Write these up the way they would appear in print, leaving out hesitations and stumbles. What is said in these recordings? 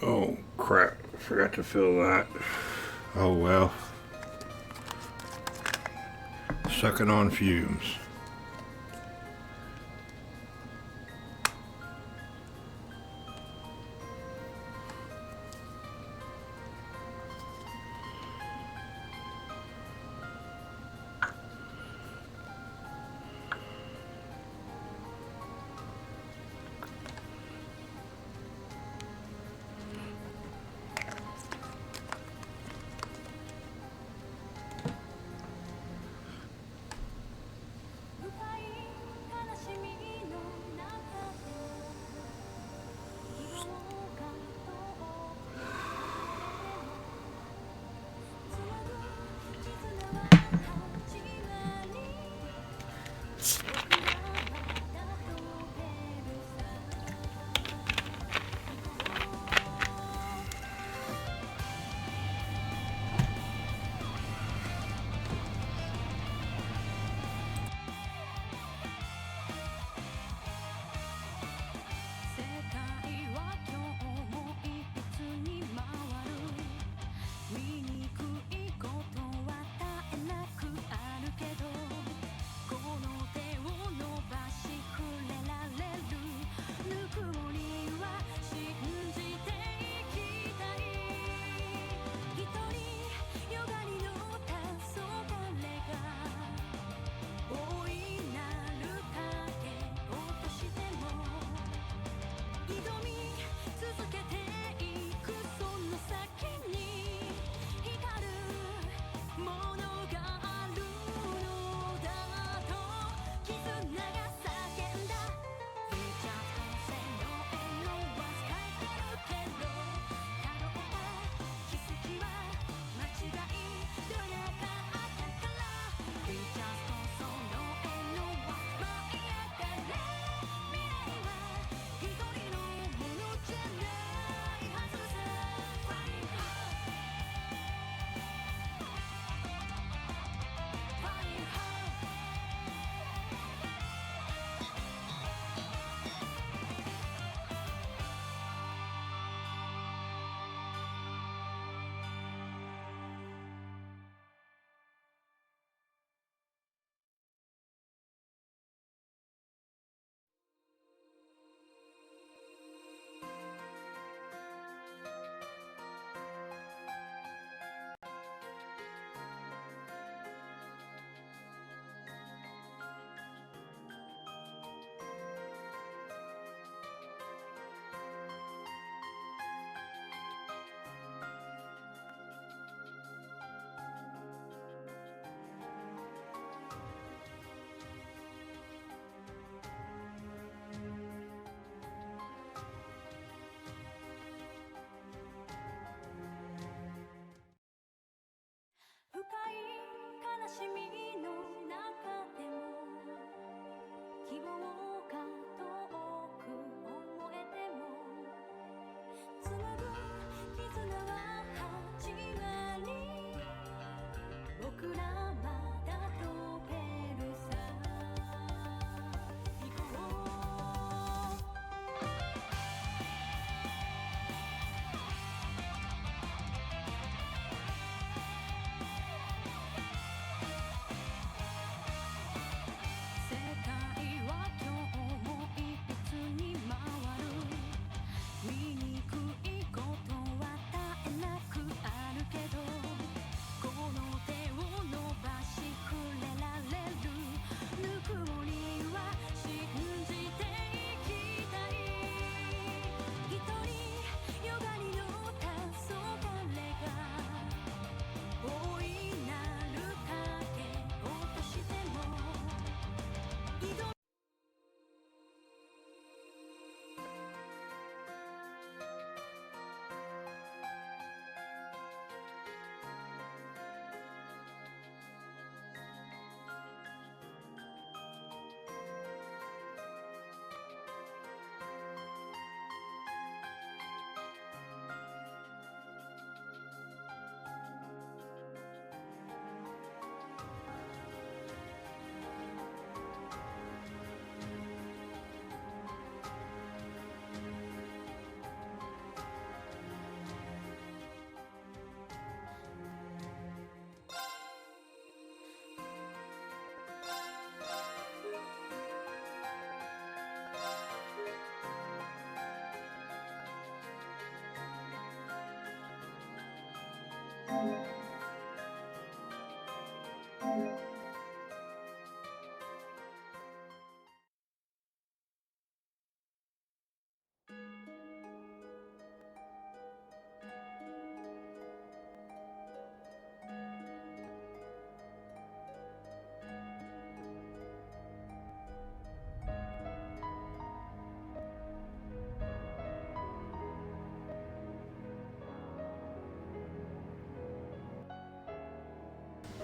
Oh, crap. I forgot to fill that. Oh, well. Sucking on fumes.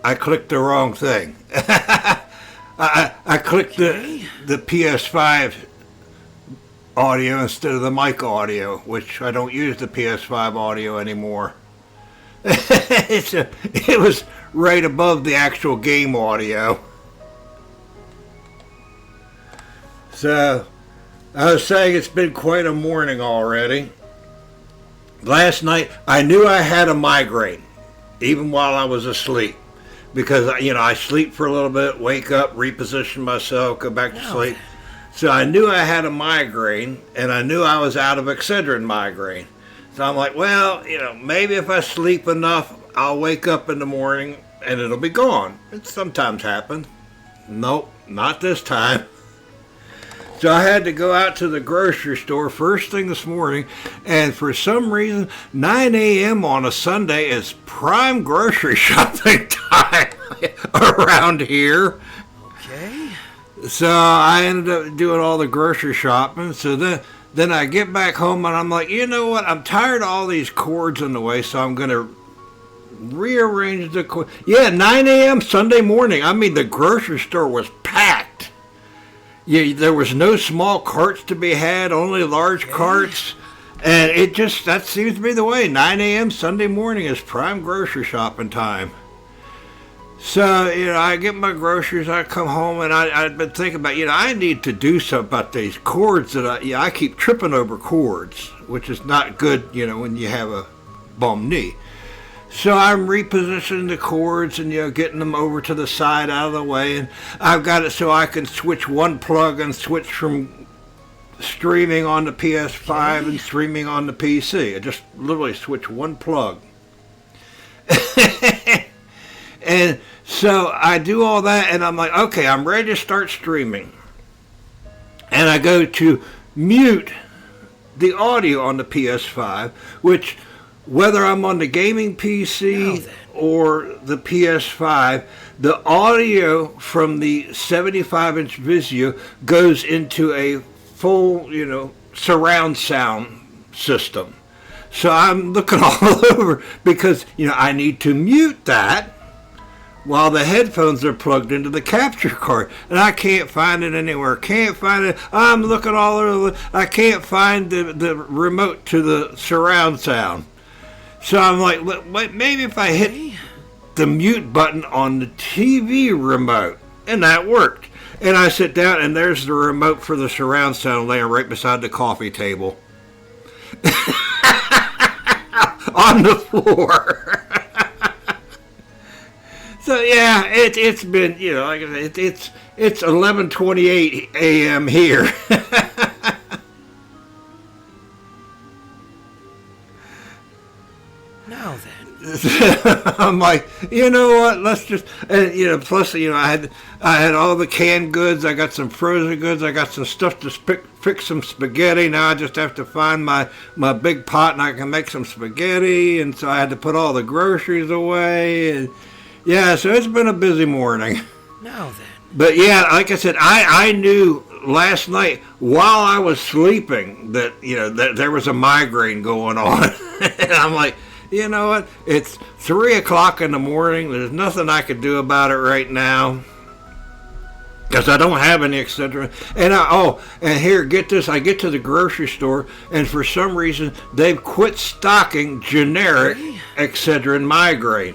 I clicked the wrong thing. I clicked the PS5 audio instead of the mic audio, which I don't use the PS5 audio anymore. It was right above the actual game audio. So, I was saying it's been quite a morning already. Last night, I knew I had a migraine, even while I was asleep. Because, I sleep for a little bit, wake up, reposition myself, go back to sleep. So I knew I had a migraine, and I knew I was out of Excedrin migraine. So I'm like, well, maybe if I sleep enough, I'll wake up in the morning and it'll be gone. It sometimes happens. Nope, not this time. So I had to go out to the grocery store first thing this morning, and for some reason, 9 a.m. on a Sunday is prime grocery shopping time around here. Okay. So I ended up doing all the grocery shopping. So then I get back home and I'm like, you know what? I'm tired of all these cords in the way, so I'm going to rearrange the cord. Yeah, 9 a.m. Sunday morning. I mean, the grocery store was packed. Yeah, there was no small carts to be had, only large carts. And that seems to be the way. 9 a.m. Sunday morning is prime grocery shopping time. So, I get my groceries, I come home, and I've been thinking about, I need to do something about these cords that I keep tripping over cords, which is not good, when you have a bum knee. So I'm repositioning the cords and, getting them over to the side out of the way. And I've got it so I can switch one plug and switch from streaming on the PS5 and streaming on the PC. I just literally switch one plug. And so I do all that and I'm like, okay, I'm ready to start streaming. And I go to mute the audio on the PS5, which... whether I'm on the gaming PC or the PS5, the audio from the 75-inch Vizio goes into a full, surround sound system. So I'm looking all over because, I need to mute that while the headphones are plugged into the capture card. And I can't find it anywhere. Can't find it. I'm looking all over. I can't find the remote to the surround sound. So I'm like, maybe if I hit the mute button on the TV remote, and that worked. And I sit down, and there's the remote for the surround sound laying right beside the coffee table. On the floor. So yeah, it's been, like I said, it's 11:28 a.m. here. Now then. I'm like, you know what? Let's just, and, plus, I had all the canned goods. I got some frozen goods. I got some stuff to fix some spaghetti. Now I just have to find my big pot, and I can make some spaghetti. And so I had to put all the groceries away. And yeah, so it's been a busy morning. Now then. But yeah, like I said, I knew last night while I was sleeping that, that there was a migraine going on. And I'm like, you know what? It's 3 o'clock in the morning. There's nothing I can do about it right now because I don't have any Excedrin. And and here, get this. I get to the grocery store, and for some reason, they've quit stocking generic Excedrin migraine.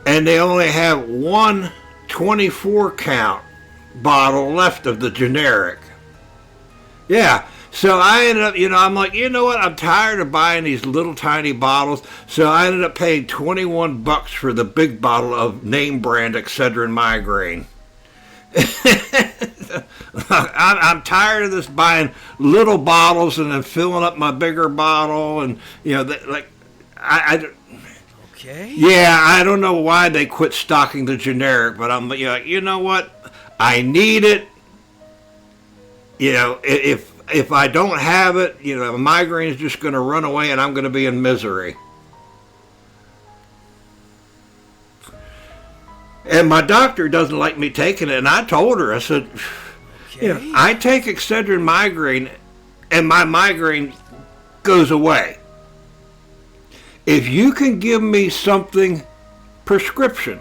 And they only have one 24 count bottle left of the generic. Yeah. So I ended up, I'm like, you know what? I'm tired of buying these little tiny bottles. So I ended up paying $21 for the big bottle of name brand Excedrin migraine. I'm tired of this buying little bottles and then filling up my bigger bottle. And, Okay. Yeah, I don't know why they quit stocking the generic, but I'm you know what? I need it. You know, if I don't have it, you know, a migraine is just going to run away and I'm going to be in misery. And my doctor doesn't like me taking it, and I told her, I said, Okay. you know, I take Excedrin migraine and my migraine goes away. If you can give me something prescription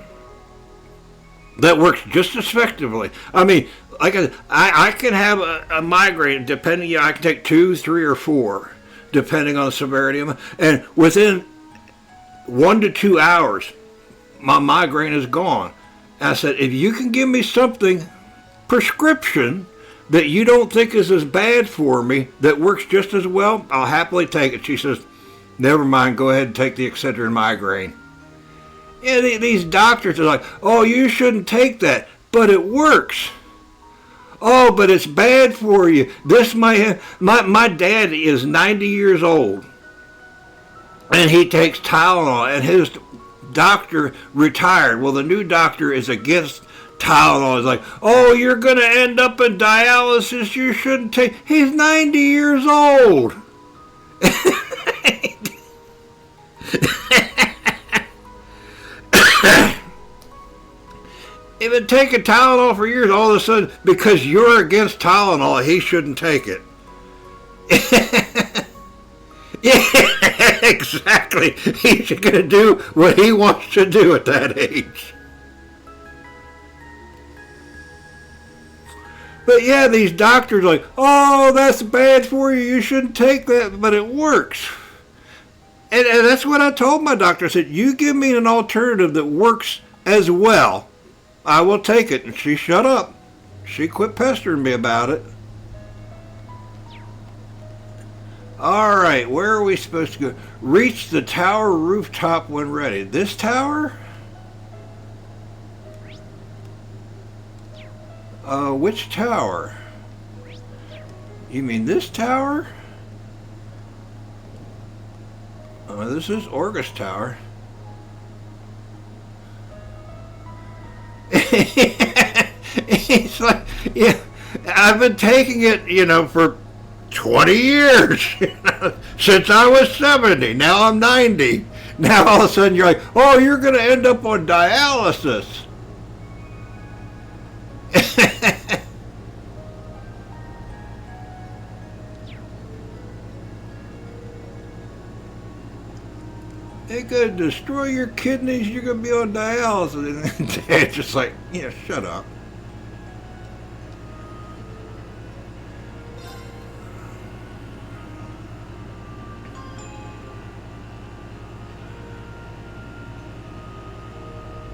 that works just as effectively, I mean, like I can have a migraine depending, I can take 2, 3, or 4, depending on the severity of it, and within 1 to 2 hours, my migraine is gone. And I said, if you can give me something prescription that you don't think is as bad for me, that works just as well, I'll happily take it. She says, never mind, go ahead and take the Excedrin migraine. Yeah, these doctors are like, oh, you shouldn't take that, but it works. Oh, but it's bad for you. This my dad is 90 years old, and he takes Tylenol, and his doctor retired. Well, the new doctor is against Tylenol. He's like, oh, you're going to end up in dialysis. You shouldn't take. He's 90 years old. He's been taking Tylenol for years. All of a sudden, because you're against Tylenol, he shouldn't take it. Yeah, exactly. He's going to do what he wants to do at that age. But yeah, these doctors are like, oh, that's bad for you. You shouldn't take that, but it works. And that's what I told my doctor. I said, you give me an alternative that works as well, I will take it. And she shut up. She quit pestering me about it. All right, where are we supposed to go? Reach the tower rooftop when ready. This tower? Which tower? You mean this tower? This is Orgus Tower. It's like, yeah, I've been taking it, you know, for 20 years, since I was 70. Now I'm 90. Now all of a sudden you're like, oh, you're going to end up on dialysis. They're going to destroy your kidneys. You're going to be on dialysis. And Dad's just like, yeah, shut up.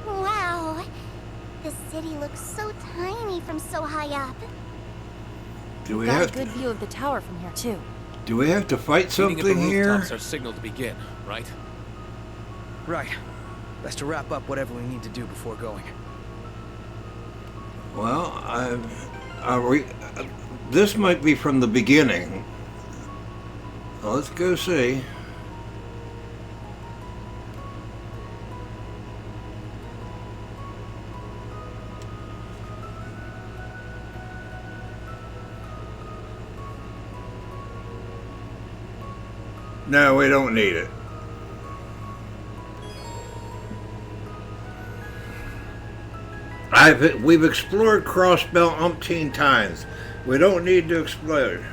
Wow. The city looks so tiny from so high up. Do we Got have a good view of the tower from here too. Do we have to fight something Meeting at the here? rooftops, our signal to begin, right? Right. Best to wrap up whatever we need to do before going. Well, this might be from the beginning. Well, let's go see. No, we don't need it. We've explored Crossbelt umpteen times. We don't need to explore.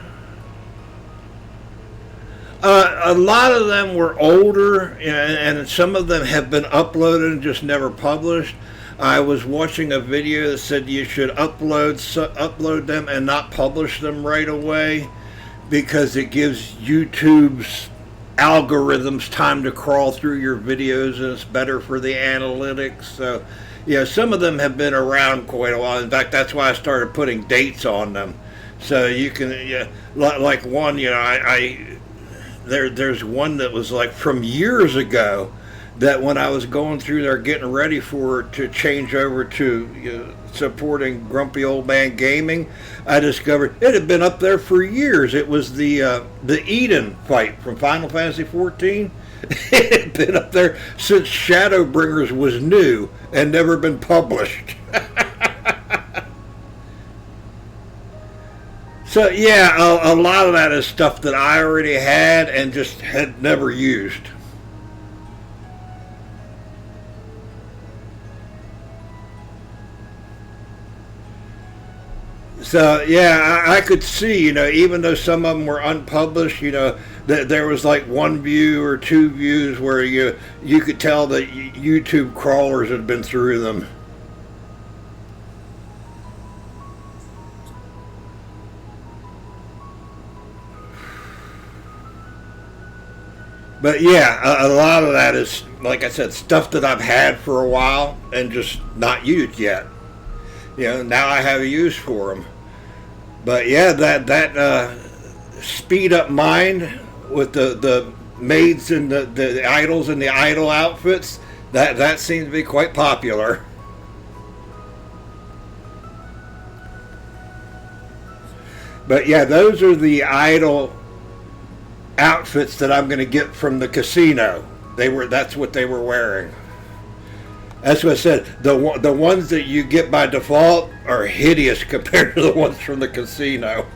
A lot of them were older, and some of them have been uploaded and just never published. I was watching a video that said you should upload them and not publish them right away, because it gives YouTube's algorithms time to crawl through your videos, and it's better for the analytics. So yeah, some of them have been around quite a while. In fact, that's why I started putting dates on them, so you can, yeah, like one, you know, there's one that was like from years ago, that when I was going through there getting ready to change over to supporting Grumpy Old Man Gaming, I discovered it had been up there for years. It was the Eden fight from Final Fantasy XIV. It had been up there since Shadowbringers was new and never been published. So yeah, a lot of that is stuff that I already had and just had never used. So yeah, I could see, even though some of them were unpublished, that there was like one view or two views where you could tell that YouTube crawlers had been through them. But yeah, a lot of that is, like I said, stuff that I've had for a while and just not used yet. Now I have a use for them. But yeah, that speed up mind with the maids and the idols and the idol outfits, that seems to be quite popular. But yeah, those are the idol outfits that I'm going to get from the casino. That's what they were wearing. That's what I said. The ones that you get by default are hideous compared to the ones from the casino.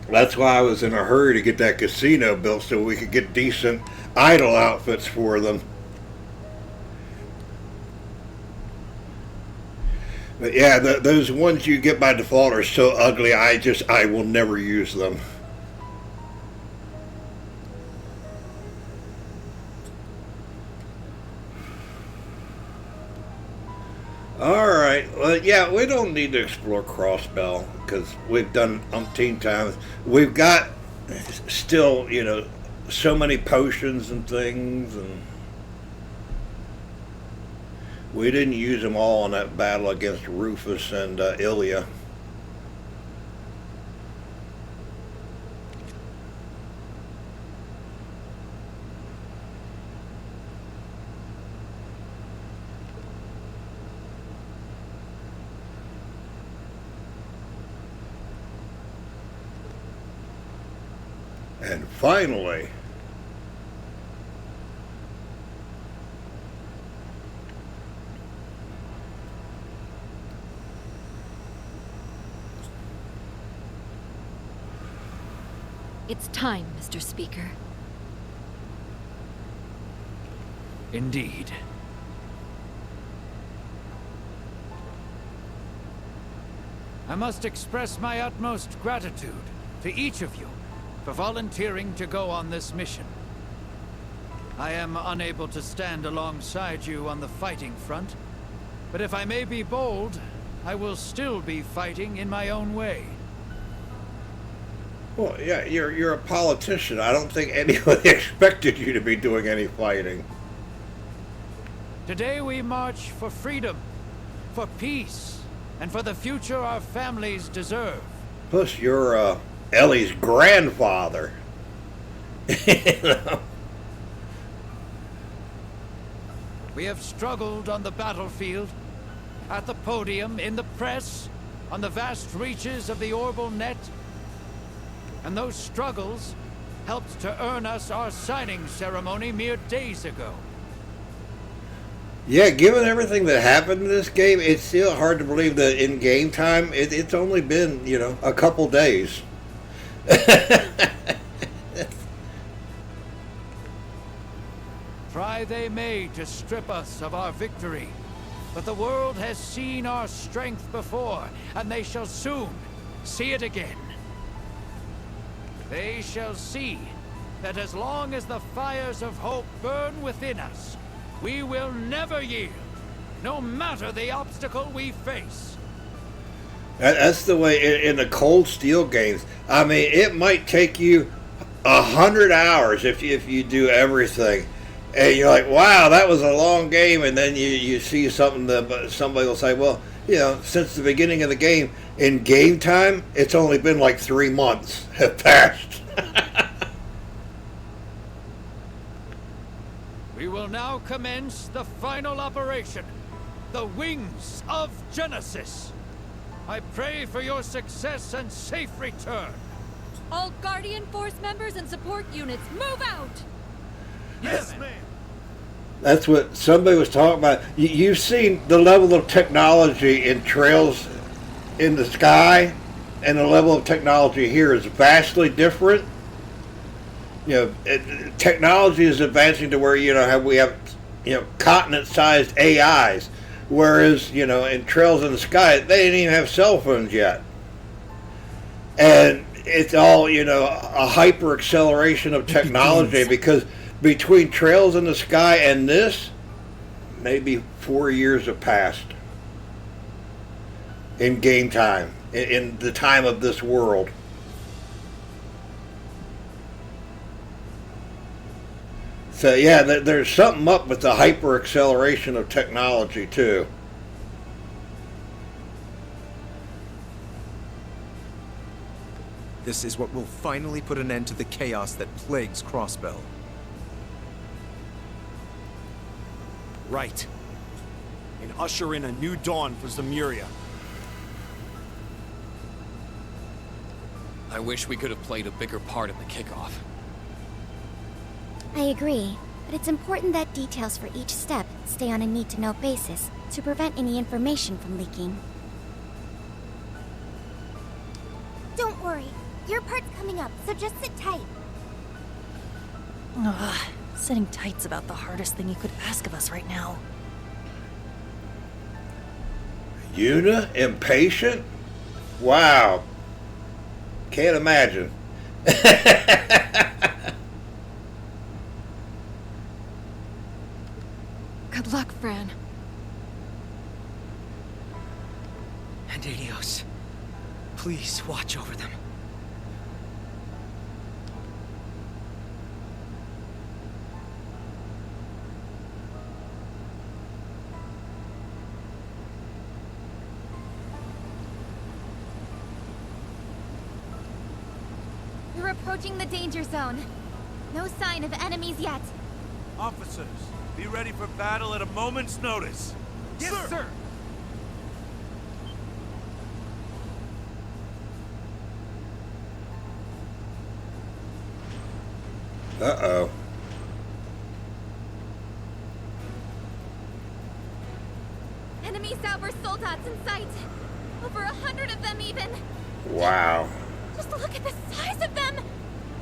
That's why I was in a hurry to get that casino built so we could get decent idol outfits for them. But yeah, those ones you get by default are so ugly, I will never use them. Alright, well yeah, we don't need to explore Crossbell because we've done umpteen times. We've got still, so many potions and things, and we didn't use them all in that battle against Rufus and Ilya. And finally, It's time, Mr. Speaker. Indeed. I must express my utmost gratitude to each of you for volunteering to go on this mission. I am unable to stand alongside you on the fighting front, but if I may be bold, I will still be fighting in my own way. well, yeah, you're a politician. I don't think anybody expected you to be doing any fighting. Today we march for freedom, for peace, and for the future our families deserve. Plus, you're Ellie's grandfather. We have struggled on the battlefield, at the podium, in the press, on the vast reaches of the Orbital Net. And those struggles helped to earn us our signing ceremony mere days ago. Yeah, given everything that happened in this game, it's still hard to believe that in game time, it's only been, a couple days. Try they may to strip us of our victory, but the world has seen our strength before, and they shall soon see it again. They shall see that as long as the fires of hope burn within us, we will never yield, no matter the obstacle we face. That's the way in the Cold Steel games. I mean, it might take you 100 hours if you do everything. And you're like, wow, that was a long game. And then you see something that somebody will say, well, since the beginning of the game, in game time, it's only been like 3 months have passed. We will now commence the final operation the wings of Genesis. I pray for your success and safe return. All Guardian Force members and support units, move out! Yes, ma'am. That's what somebody was talking about. You've seen the level of technology in Trails in the Sky, and the level of technology here is vastly different. You know, technology is advancing to where, you know, we have, you know, continent-sized AIs, whereas, you know, in Trails in the Sky, they didn't even have cell phones yet. And it's all, you know, a hyper acceleration of technology, because between Trails in the Sky and this, maybe 4 years have passed in game time, in the time of this world. So yeah, there's something up with the hyper acceleration of technology too. This is what will finally put an end to the chaos that plagues Crossbell. Right. And usher in a new dawn for Zemuria. I wish we could have played a bigger part in the kickoff. I agree, but it's important that details for each step stay on a need-to-know basis to prevent any information from leaking. Don't worry, your part's coming up, so just sit tight. Ugh, sitting tight's about the hardest thing you could ask of us right now. Yuna, impatient? Wow. Can't imagine. Good luck, Fran. And Adios. Please watch over them. We're approaching the danger zone. No sign of enemies yet. Officers, be ready for battle at a moment's notice. Yes, sir! Uh-oh. Enemy Sauber soldats in sight. Over 100 of them even. Wow. Just look at the size of them!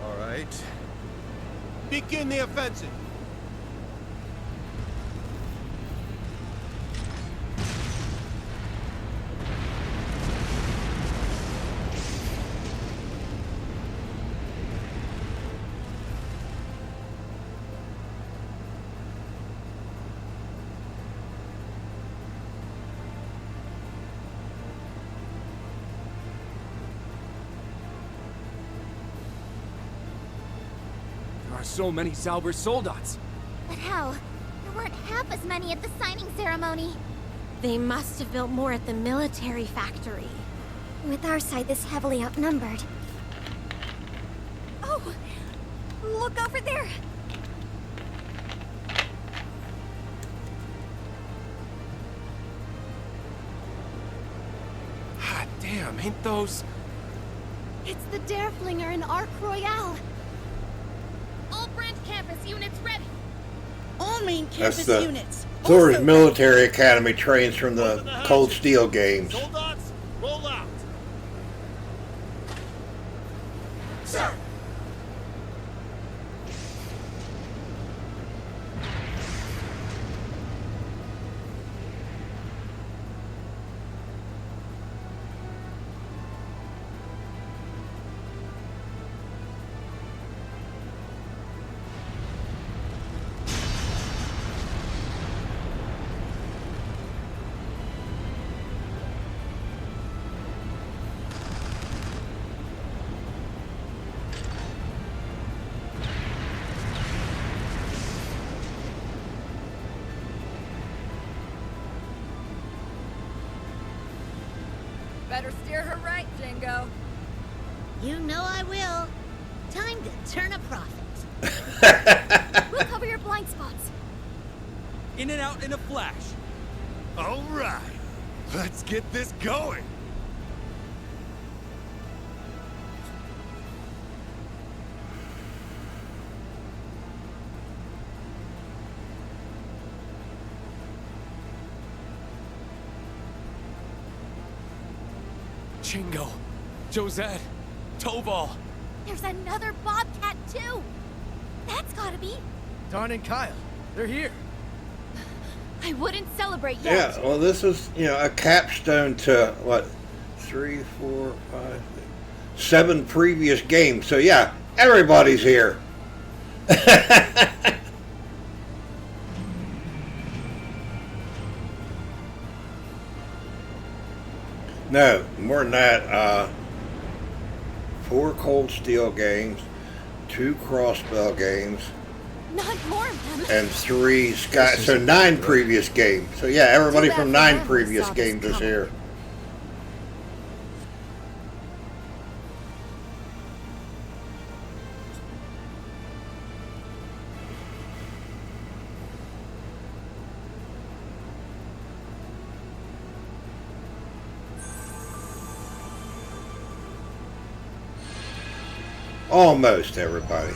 All right. Begin the offensive. There are so many Sauber soldats. But how? There weren't half as many at the signing ceremony. They must have built more at the military factory. With our side this heavily outnumbered. Oh! Look over there! Hot damn, ain't those... It's the Dareflinger and Arc Royale. All branch campus units ready! All main That's campus the units. Thor's military academy trains from the Cold Steel games. Soldats, roll out. Sir! Better steer her right, Jingo. You know I will. Time to turn a profit. We'll cover your blind spots. In and out in a flash. All right. Let's get this going. Chingo, Josette, Tobal. There's another Bobcat, too! That's gotta be... Don and Kyle, they're here. I wouldn't celebrate yet. Yeah, well, this is, a capstone to, what, 3, 4, 5, 7 previous games. So, yeah, everybody's here. No, more than that. 4 Cold Steel games, 2 Crossbell games, Not more of them. and 3 Sky. So 9 previous games. So yeah, everybody Too bad from for 9 them previous saw this games is coming. here. Almost everybody.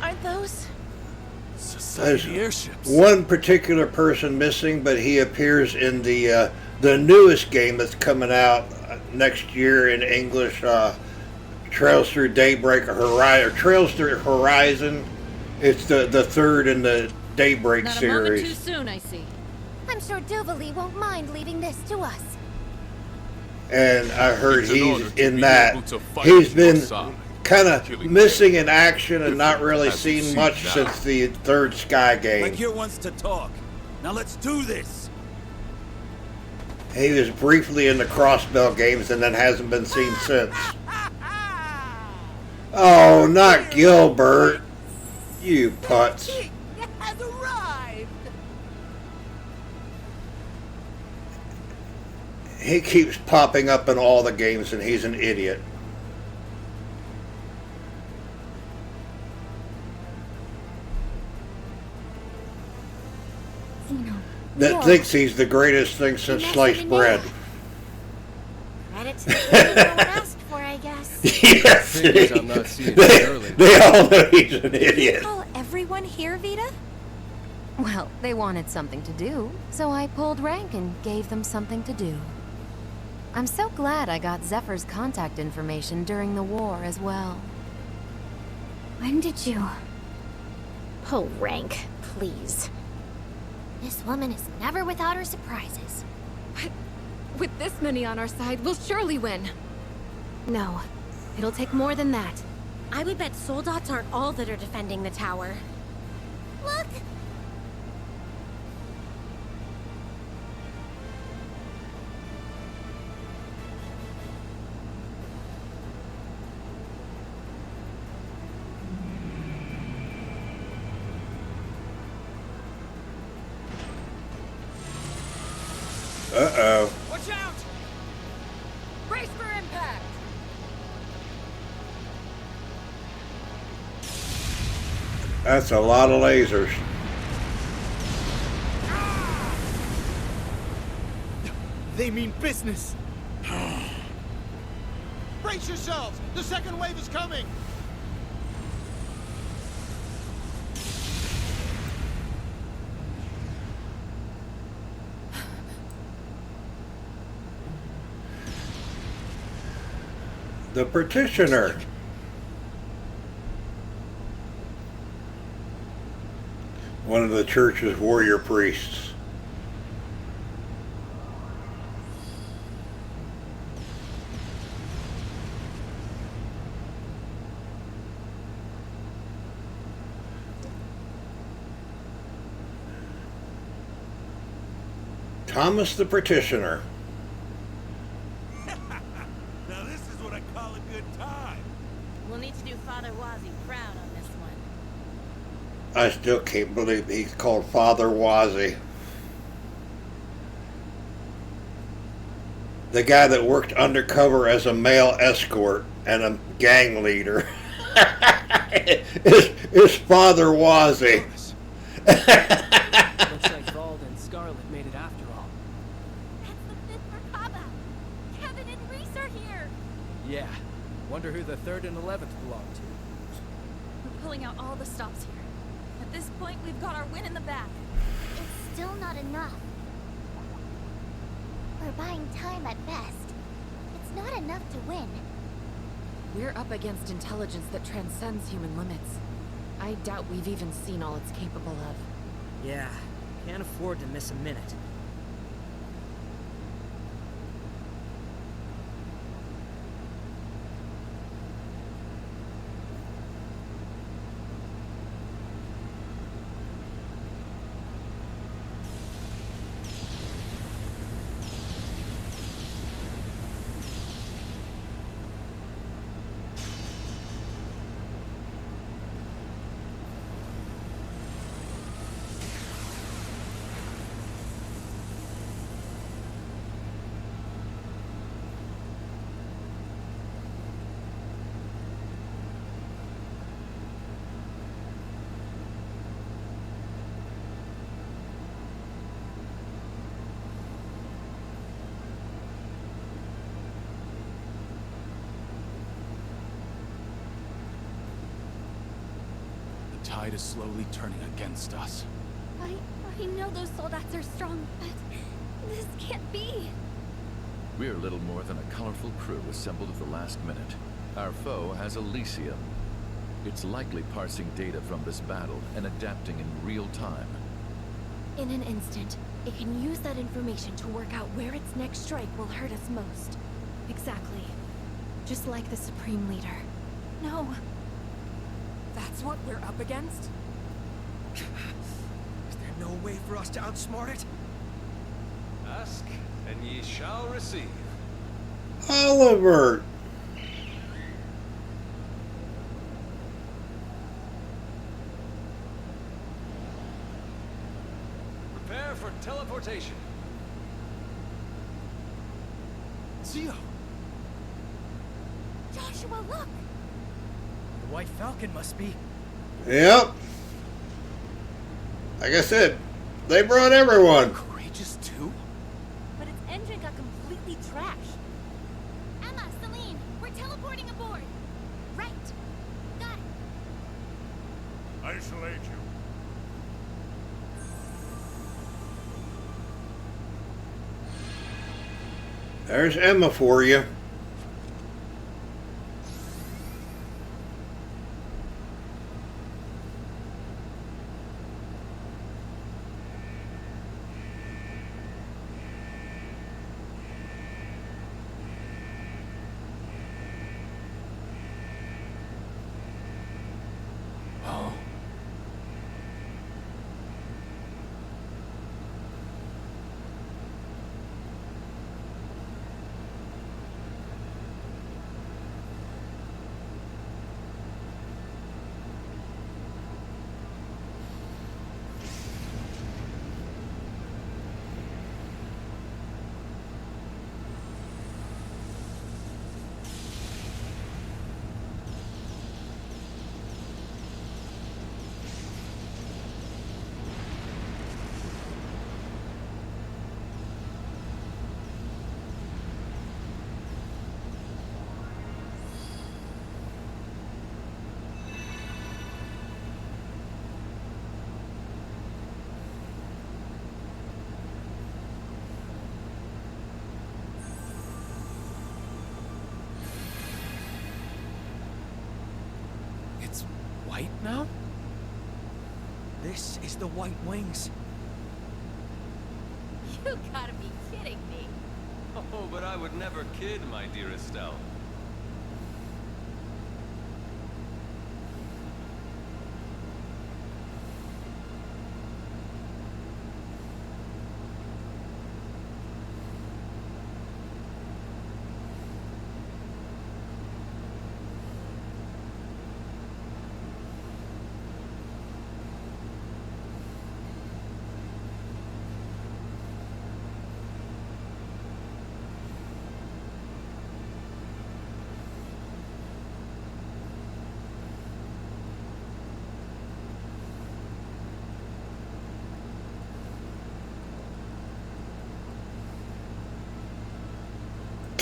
Aren't those? Society There's airships. one particular person missing, but he appears in the newest game that's coming out next year in English. Trails Through Daybreak or Horizon. Trails Through Horizon. It's the third in the Daybreak Not a moment too series. soon, I see. I'm sure Duvali won't mind leaving this to us. And I heard It's an honor he's to in be that. able to fight He's at your been side. kind of Killing missing in action and not Different really as it seen seems much now. since the third Sky game. Like here wants to talk. Now let's do this. He was briefly in the Crossbell games and then hasn't been seen since. Oh, not Gilbert. You putz. has arrived. He keeps popping up in all the games and he's an idiot. That More. thinks he's the greatest thing since Mess sliced of bread. Credit to the game no one asked for, I guess. Yes. Figures I'm not seeing they, it early. they all know he's an Did you idiot. call everyone here, Vita? Well, they wanted something to do, so I pulled rank and gave them something to do. I'm so glad I got Zephyr's contact information during the war as well. When did you... pull rank, please? This woman is never without her surprises. With this many on our side, we'll surely win. No, it'll take more than that. I would bet soldats aren't all that are defending the tower. Look! Uh-oh. Watch out! Brace for impact! That's a lot of lasers. They mean business. Brace yourselves. The second wave is coming. The Petitioner. One of the church's warrior priests. Thomas the Petitioner. Now this is what I call a good time. We'll need to do Father Wazzy proud on this one. I still can't believe he's called Father Wazzy. The guy that worked undercover as a male escort and a gang leader is Father Wazzy. Charlotte made it after all. That's the 5th Merkaba! Kevin and Reese are here! Yeah. Wonder who the 3rd and 11th belong to. We're pulling out all the stops here. At this point, we've got our win in the bag. It's still not enough. We're buying time at best. It's not enough to win. We're up against intelligence that transcends human limits. I doubt we've even seen all it's capable of. Yeah. Can't afford to miss a minute. The tide is slowly turning against us. I know those soldats are strong, but this can't be. We're little more than a colorful crew assembled at the last minute. Our foe has Elysium. It's likely parsing data from this battle and adapting in real time. In an instant, it can use that information to work out where its next strike will hurt us most. Exactly. Just like the Supreme Leader. No. That's what we're up against? Is there no way for us to outsmart it? Ask, and ye shall receive. Oliver! Prepare for teleportation. Zio! Joshua, look! The White Falcon must be. Yep. Like I said, they brought everyone. Courageous too? But its engine got completely trashed. Emma, Celine, we're teleporting aboard. Right. Got it. I shall aid you. There's Emma for you. Oh. It's white now? This is the White Wings. You gotta be kidding me. Oh, but I would never kid, my dear Estelle.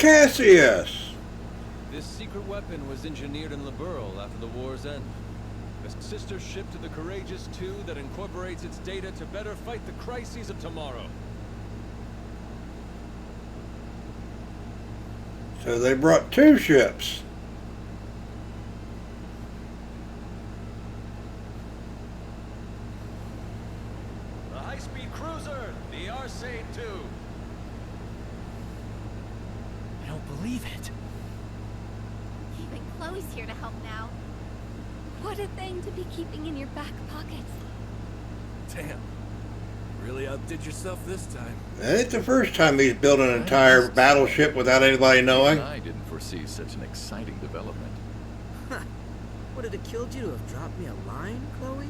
Cassius! This secret weapon was engineered in Liberl after the war's end. A sister ship to the Courageous II that incorporates its data to better fight the crises of tomorrow. So they brought 2 ships. The high-speed cruiser, the Arcade II. I don't believe it. Even Chloe's here to help now. What a thing to be keeping in your back pocket. Damn. Really outdid yourself this time. It's the first time he's built an entire battleship without anybody knowing. I didn't foresee such an exciting development. Would it have killed you to have dropped me a line, Chloe?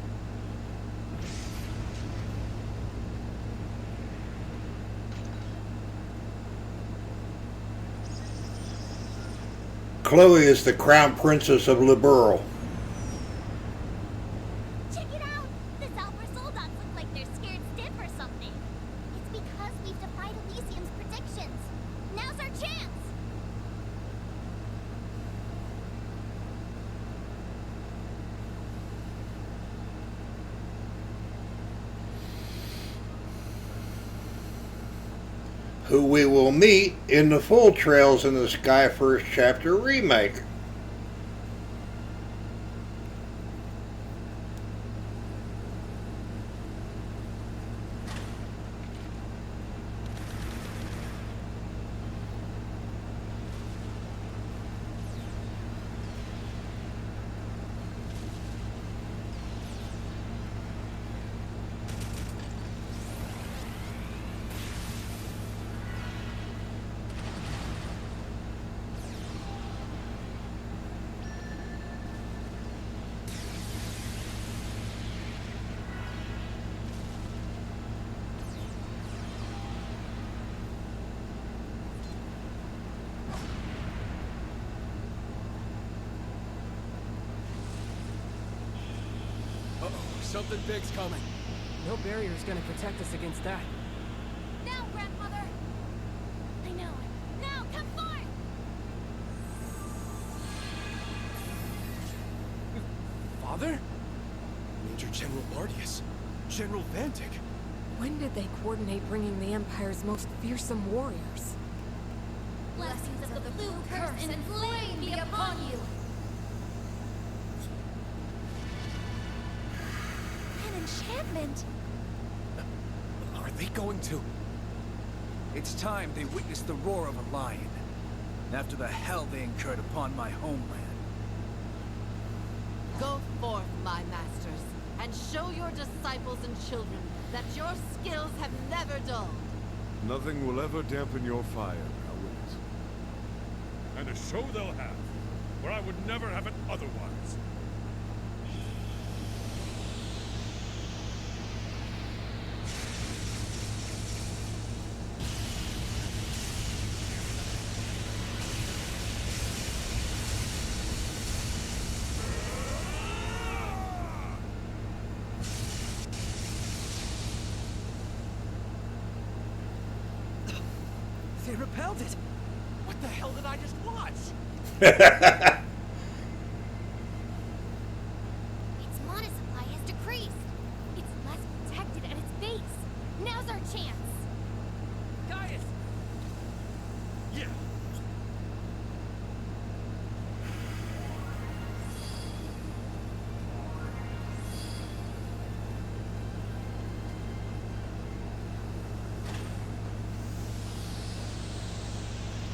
Chloe is the crown princess of Liberl. Check it out! The Zalper Soldats look like they're scared stiff or something. It's because we've defied Elysium's predictions. Now's our chance! Who we will meet in the full Trails in the Sky First Chapter remake. Something big's coming. No barrier's gonna protect us against that. Now, Grandmother! I know. Now, come forth! Father? Major General Bardius. General Vantik. When did they coordinate bringing the Empire's most fearsome warriors? Blessings of the blue curse and flame be upon you! An enchantment! Are they going to? It's time they witnessed the roar of a lion. After the hell they incurred upon my homeland. Go forth, my masters, and show your disciples and children that your skills have never dulled. Nothing will ever dampen your fire, now will it? And a show they'll have, where I would never have it otherwise. They repelled it! What the hell did I just watch? Its mana supply has decreased. It's less protected at its base. Now's our chance. Gaius! Yeah.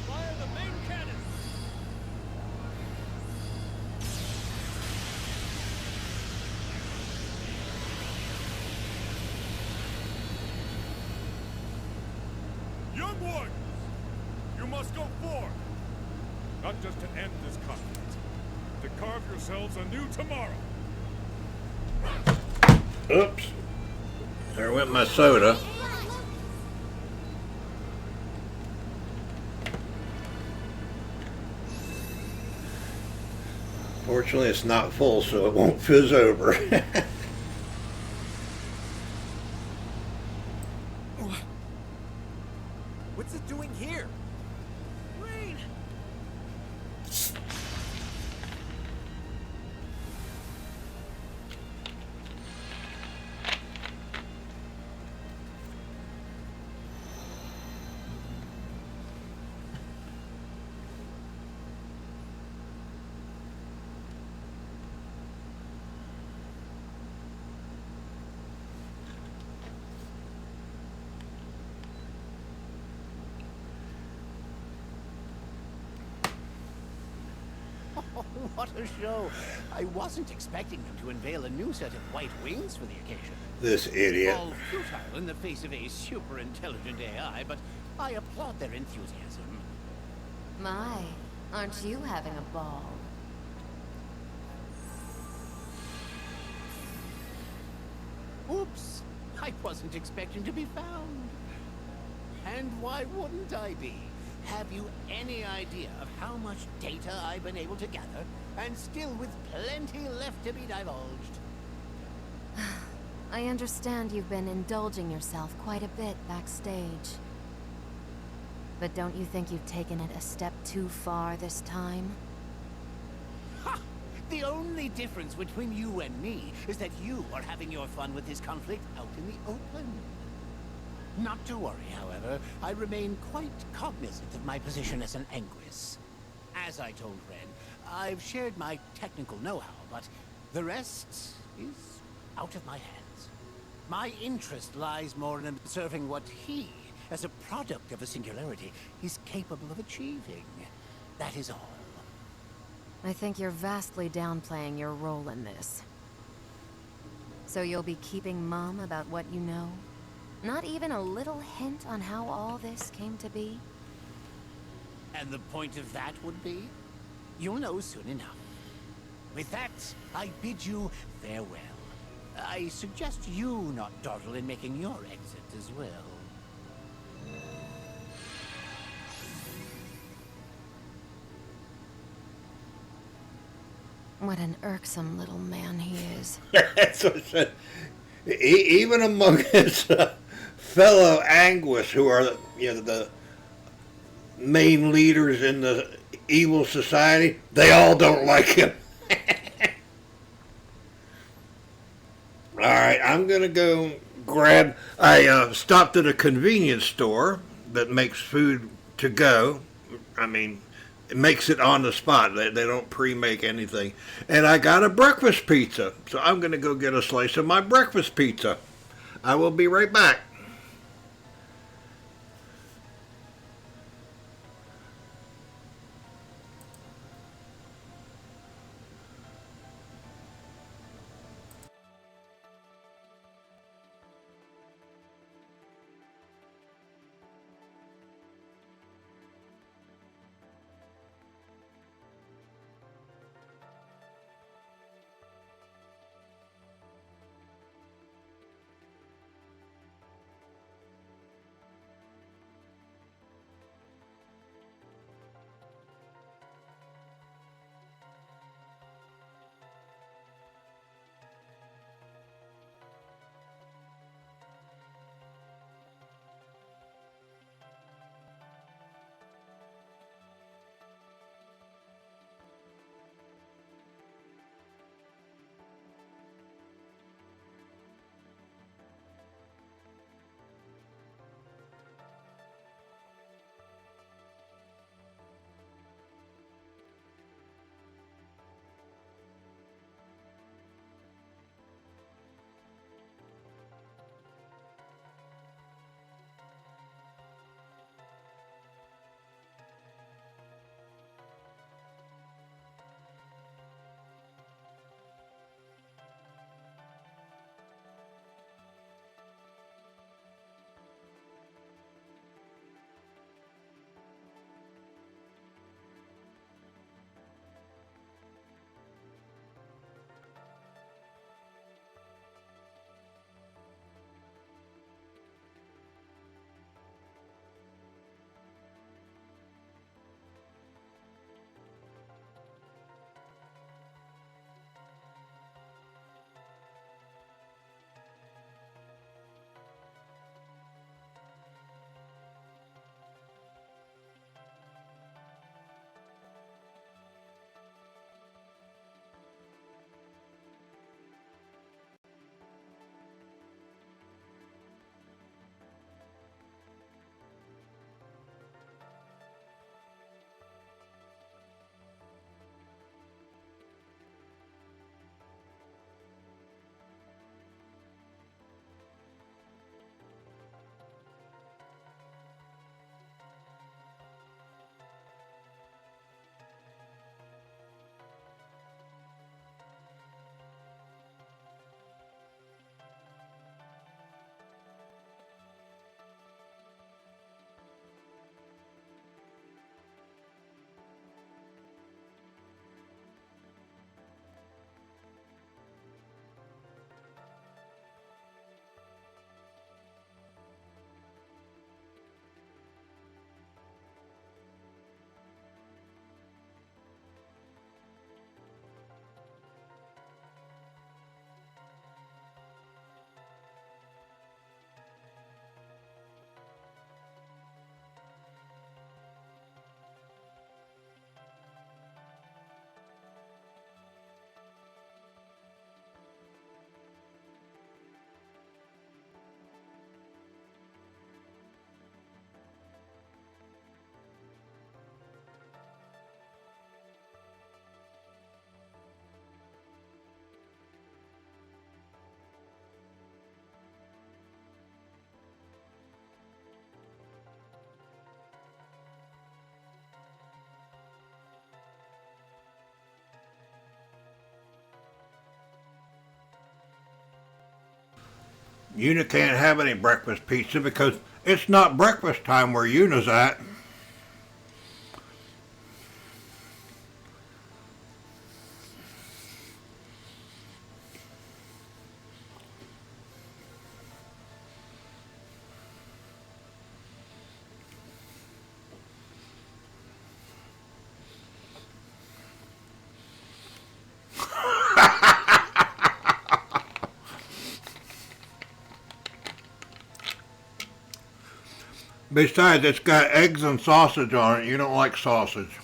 Fire the main cannon! Young warriors, you must go forth. Not just to end this conflict, to carve yourselves a new tomorrow. Oops. There went my soda. Fortunately, it's not full, so it won't fizz over. What's it doing here? Queen! What a show! I wasn't expecting them to unveil a new set of white wings for the occasion. This idiot. All futile in the face of a super intelligent AI, but I applaud their enthusiasm. My, aren't you having a ball? Oops! I wasn't expecting to be found. And why wouldn't I be? Have you any idea of how much data I've been able to gather, and still with plenty left to be divulged? I understand you've been indulging yourself quite a bit backstage. But don't you think you've taken it a step too far this time? Ha! The only difference between you and me is that you are having your fun with this conflict out in the open. Not to worry, however, I remain quite cognizant of my position as an Anguis. As I told Ren, I've shared my technical know-how, but the rest is out of my hands. My interest lies more in observing what he, as a product of a singularity, is capable of achieving. That is all. I think you're vastly downplaying your role in this. So you'll be keeping mum about what you know? Not even a little hint on how all this came to be? And the point of that would be? You'll know soon enough. With that, I bid you farewell. I suggest you not dawdle in making your exit as well. What an irksome little man he is. That's what I said. Even among his fellow Anguis, who are the main leaders in the evil society, they all don't like him. All right, I'm gonna go grab. I stopped at a convenience store that makes food to go. I mean, it makes it on the spot. They don't pre-make anything. And I got a breakfast pizza. So I'm going to go get a slice of my breakfast pizza. I will be right back. Una can't have any breakfast pizza because it's not breakfast time where Una's at. Besides, it's got eggs and sausage on it. You don't like sausage.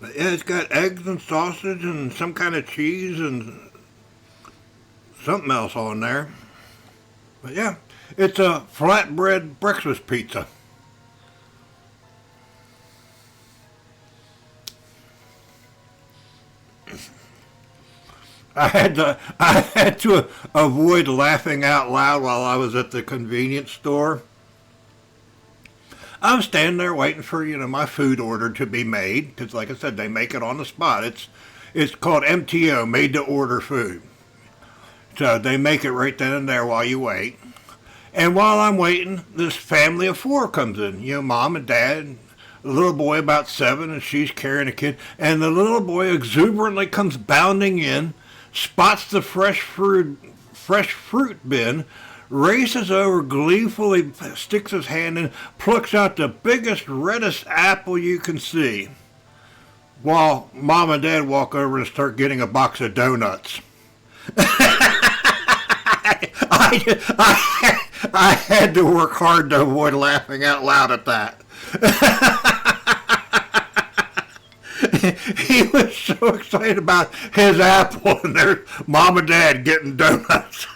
But yeah, it's got eggs and sausage and some kind of cheese and something else on there. But yeah, it's a flatbread breakfast pizza. I had to avoid laughing out loud while I was at the convenience store. I'm standing there waiting for, my food order to be made, because like I said, they make it on the spot. It's called MTO, made to order food. So they make it right then and there while you wait. And while I'm waiting, this family of four comes in. Mom and dad, a little boy about 7, and she's carrying a kid. And the little boy exuberantly comes bounding in, spots the fresh fruit bin, races over gleefully, sticks his hand in, plucks out the biggest, reddest apple you can see, while Mom and Dad walk over and start getting a box of donuts. I had to work hard to avoid laughing out loud at that. He was so excited about his apple, and there's Mom and Dad getting donuts.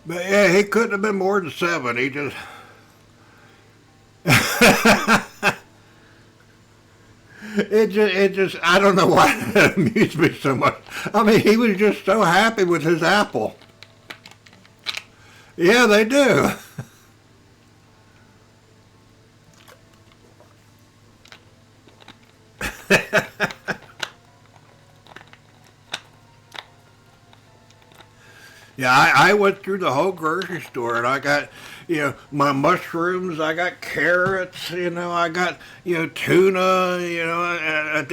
But yeah, he couldn't have been more than 7. He just... It just, I don't know why that amused me so much. I mean, he was just so happy with his apple. Yeah, they do. Yeah, I went through the whole grocery store and I got, my mushrooms, I got carrots, I got, tuna, I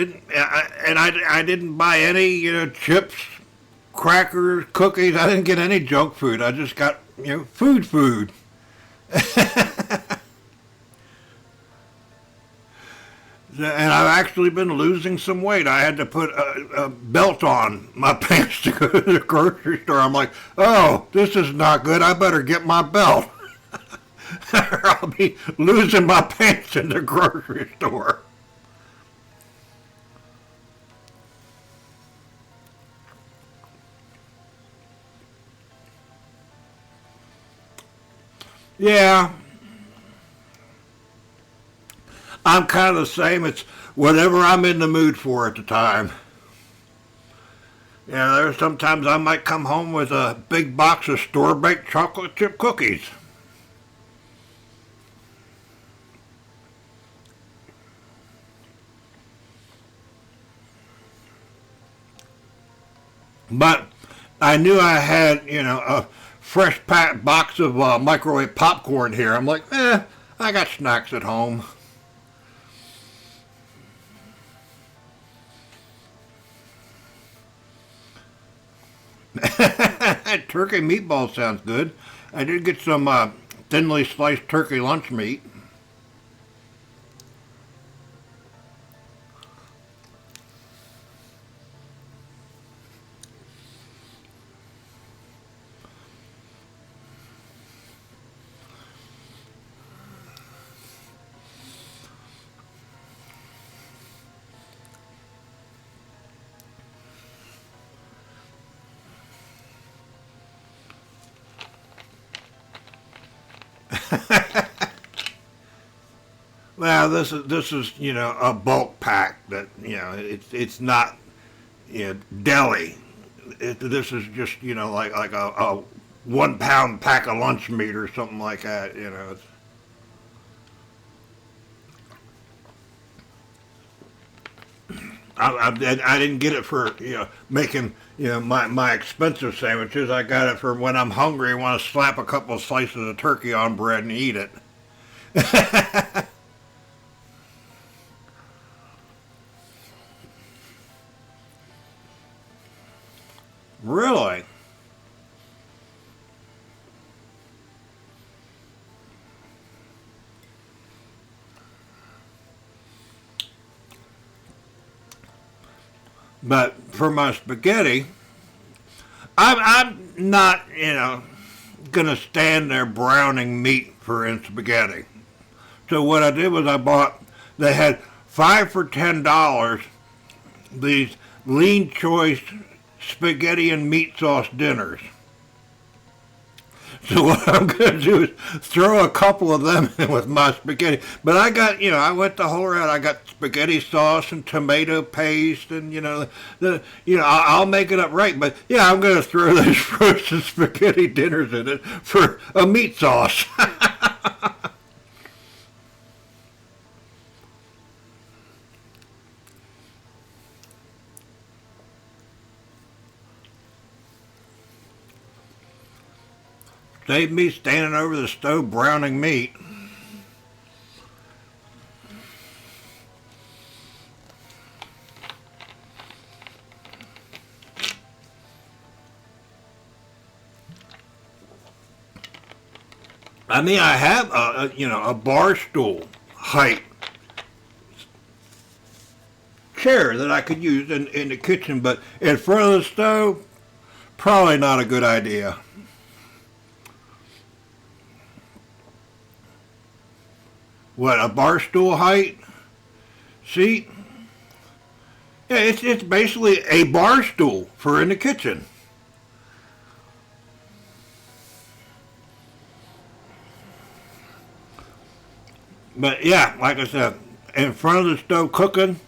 didn't buy any, chips, crackers, cookies. I didn't get any junk food. I just got, food. And I've actually been losing some weight. I had to put a belt on my pants to go to the grocery store. I'm like, oh, this is not good. I better get my belt. Or I'll be losing my pants in the grocery store. Yeah. I'm kind of the same. It's whatever I'm in the mood for at the time. There's sometimes I might come home with a big box of store-baked chocolate chip cookies. But I knew I had, a fresh packed box of microwave popcorn here. I'm like, I got snacks at home. Turkey meatball sounds good. I did get some thinly sliced turkey lunch meat. Well, this is a bulk pack that it's not deli. This is just like a 1 pound pack of lunch meat or something like that. It's, I didn't get it for making my expensive sandwiches. I got it for when I'm hungry and want to slap a couple of slices of turkey on bread and eat it. Really? But for my spaghetti, I'm not, gonna stand there browning meat in spaghetti. So what I did was they had 5 for $10, these lean choice spaghetti and meat sauce dinners. So what I'm going to do is throw a couple of them in with my spaghetti. But I got, I went the whole route. I got spaghetti sauce and tomato paste, and I'll make it up right. But yeah, I'm going to throw those frozen spaghetti dinners in it for a meat sauce. Save me standing over the stove browning meat. I mean, I have a bar stool height chair that I could use in the kitchen, but in front of the stove, probably not a good idea. What, a bar stool height seat? Yeah, it's basically a bar stool for in the kitchen. But yeah, like I said, in front of the stove cooking,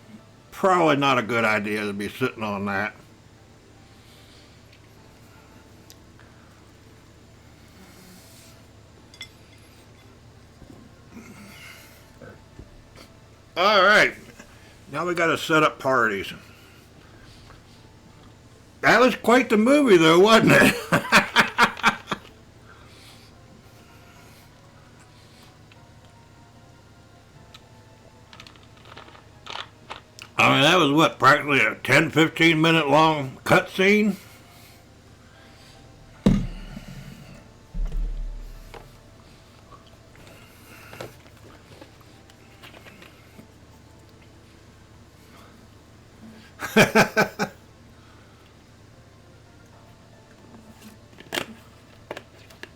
probably not a good idea to be sitting on that. All right, now we got to set up parties. That was quite the movie, though, wasn't it? I mean, that was what, practically a 10-15 minute long cutscene?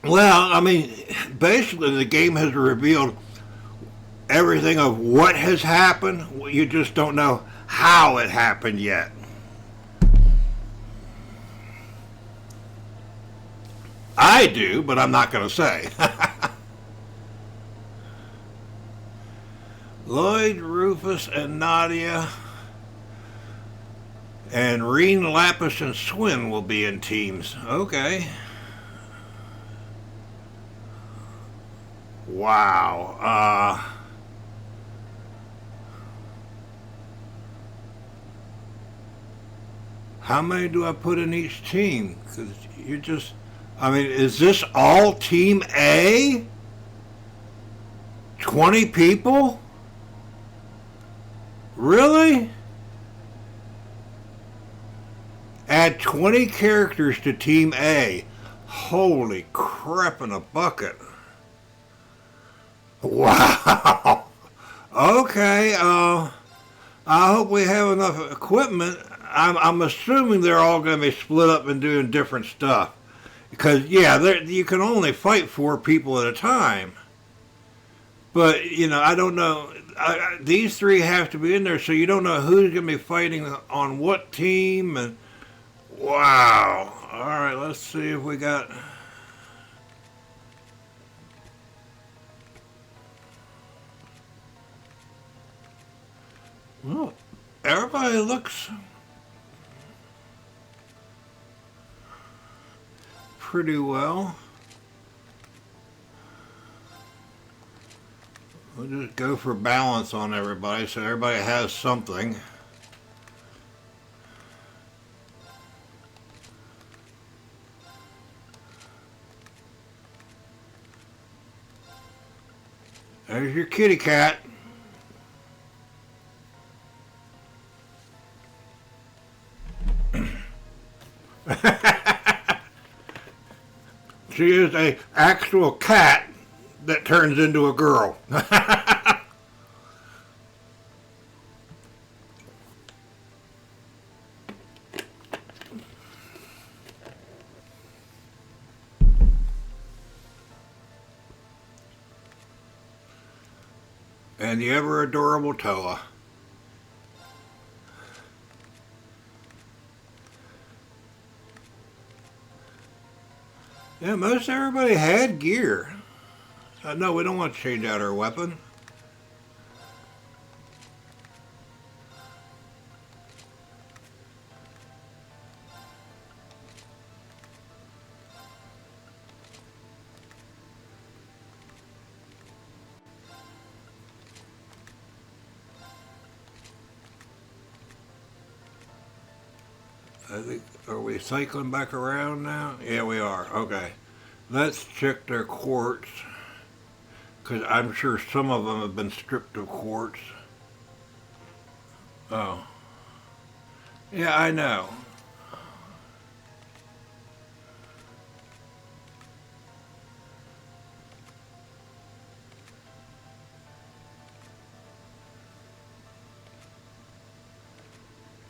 Well, I mean, basically the game has revealed everything of what has happened. You just don't know how it happened yet. I do, but I'm not going to say. Lloyd, Rufus, and Nadia, and Reen, Lapis, and Swin will be in teams. Okay. Wow. How many do I put in each team? Because you just, I mean, is this all Team A? 20 people? Really? Add 20 characters to Team A. Holy crap in a bucket. Wow. Okay, I hope we have enough equipment. I'm assuming they're all going to be split up and doing different stuff. Because, yeah, you can only fight 4 people at a time. But, you know, I don't know. These 3 have to be in there, so you don't know who's going to be fighting on what team. And wow. All right, let's see if we got... Well, everybody looks pretty well. We'll just go for balance on everybody so everybody has something. There's your kitty cat. She is an actual cat that turns into a girl. And the ever adorable Toa. Yeah, most everybody had gear. No, we don't want to change out our weapon. I think, are we cycling back around now? Yeah, we are. Okay. Let's check their quartz. Because I'm sure some of them have been stripped of quartz. Oh. Yeah, I know.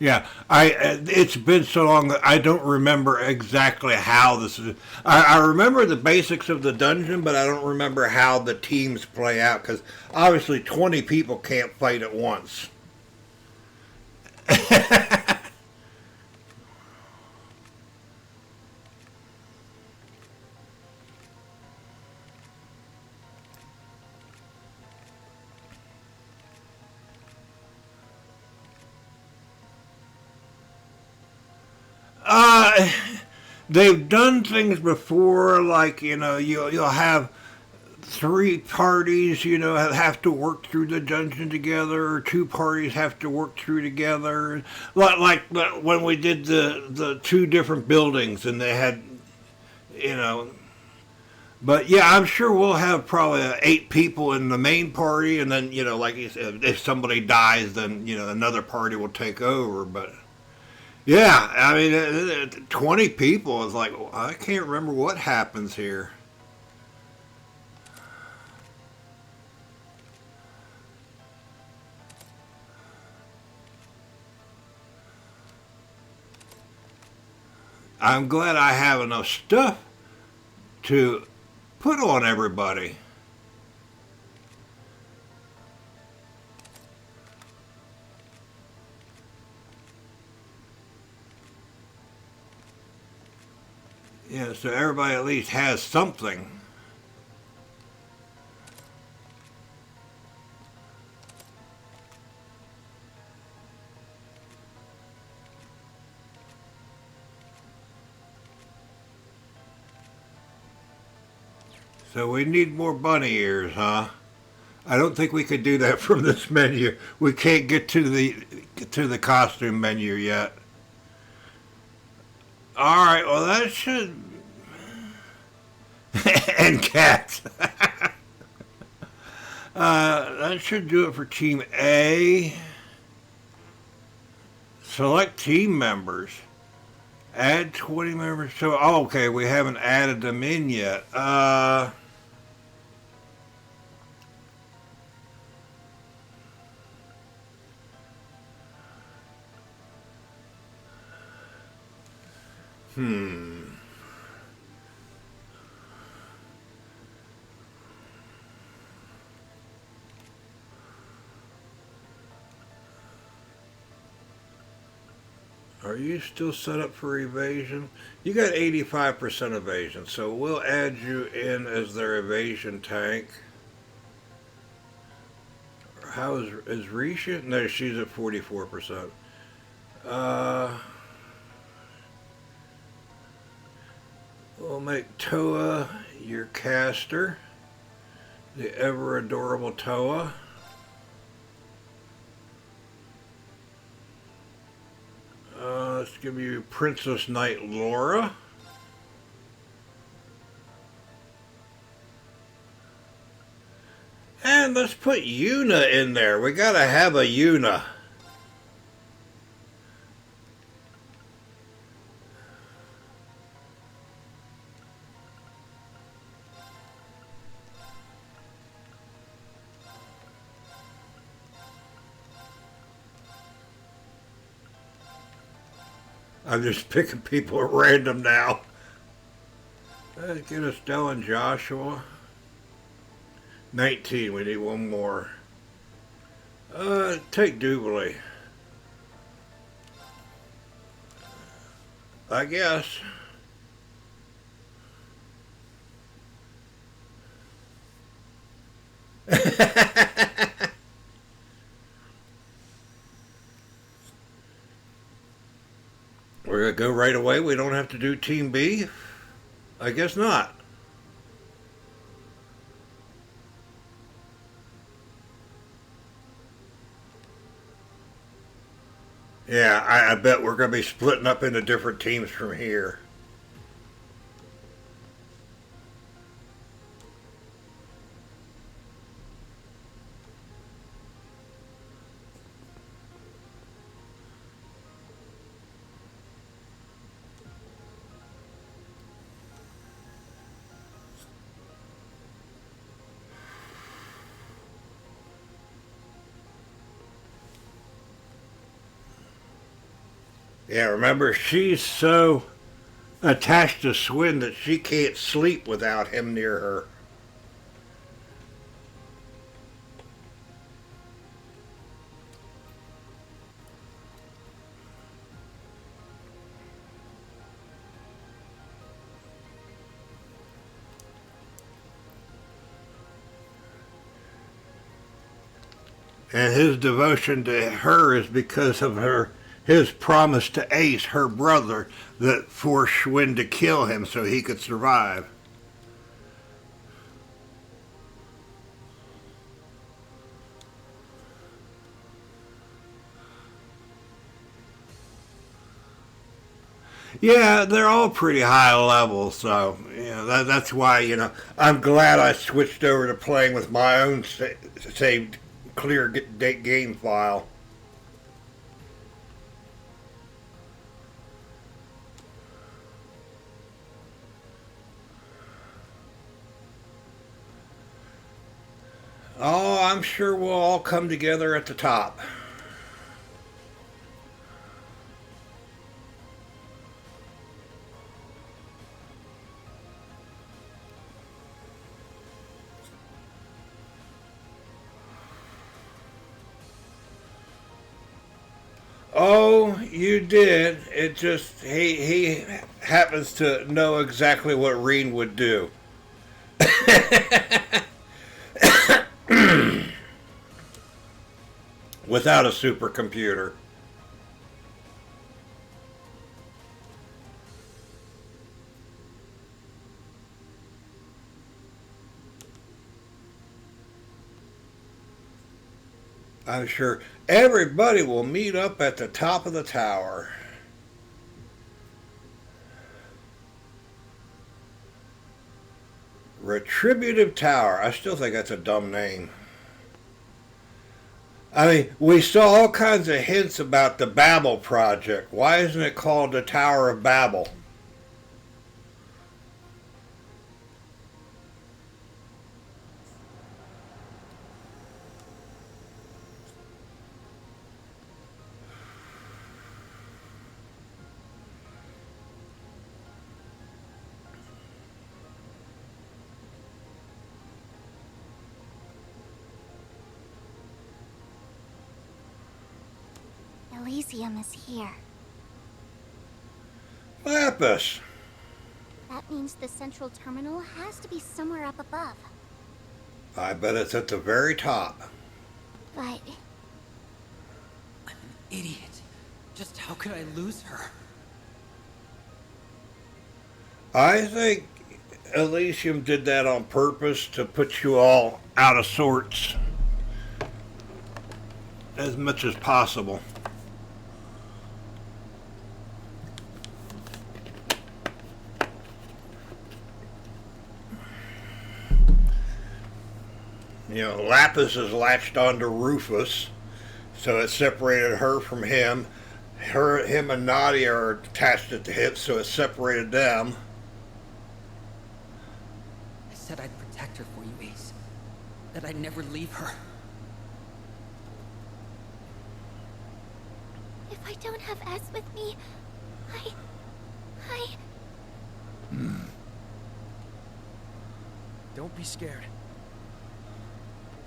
Yeah, it's been so long that I don't remember exactly how this is. I remember the basics of the dungeon, but I don't remember how the teams play out, because obviously 20 people can't fight at once. They've done things before, like, you know, you'll have 3 parties, you know, have to work through the dungeon together, or 2 parties have to work through together. Like when we did the 2 different buildings, and they had, you know. But yeah, I'm sure we'll have probably 8 people in the main party, and then, you know, like you said, if somebody dies, then, you know, another party will take over. But yeah, I mean, 20 people is like, I can't remember what happens here. I'm glad I have enough stuff to put on everybody. Yeah, so everybody at least has something. So we need more bunny ears, huh? I don't think we could do that from this menu. We can't get to the costume menu yet. All right, well that should and cats. That should do it for Team A. Select team members. Add 20 members. So, oh, okay, we haven't added them in yet. Are you still set up for evasion? You got 85% evasion, so we'll add you in as their evasion tank. How is Risha? No, she's at 44%. We'll make Toa your caster. The ever adorable Toa. Let's give you Princess Knight Laura. And let's put Yuna in there. We gotta have a Yuna. I'm just picking people at random now. Let's get us Dylan Joshua. 19, we need one more. Take Jubilee. I guess. We're going to go right away. We don't have to do Team B? I guess not. Yeah, I bet we're going to be splitting up into different teams from here. Yeah, remember, she's so attached to Swin that she can't sleep without him near her. And his devotion to her is because of his promise to Ace, her brother, that forced Schwinn to kill him so he could survive. Yeah, they're all pretty high level, so that's why I'm glad I switched over to playing with my own saved clear game file. Oh, I'm sure we'll all come together at the top. Oh, you did. It just, he happens to know exactly what Reen would do. Without a supercomputer. I'm sure everybody will meet up at the top of the tower. Retributive Tower. I still think that's a dumb name. I mean, we saw all kinds of hints about the Babel project. Why isn't it called the Tower of Babel? Elysium is here. Lapis. That means the central terminal has to be somewhere up above. I bet it's at the very top. but... I'm an idiot. Just how could I lose her? I think Elysium did that on purpose to put you all out of sorts as much as possible. You know, Lapis is latched onto Rufus, so it separated her from him. Him and Nadia are attached at the hip, so it separated them. I said I'd protect her for you, Ace. That I'd never leave her. If I don't have S with me, I... Don't be scared.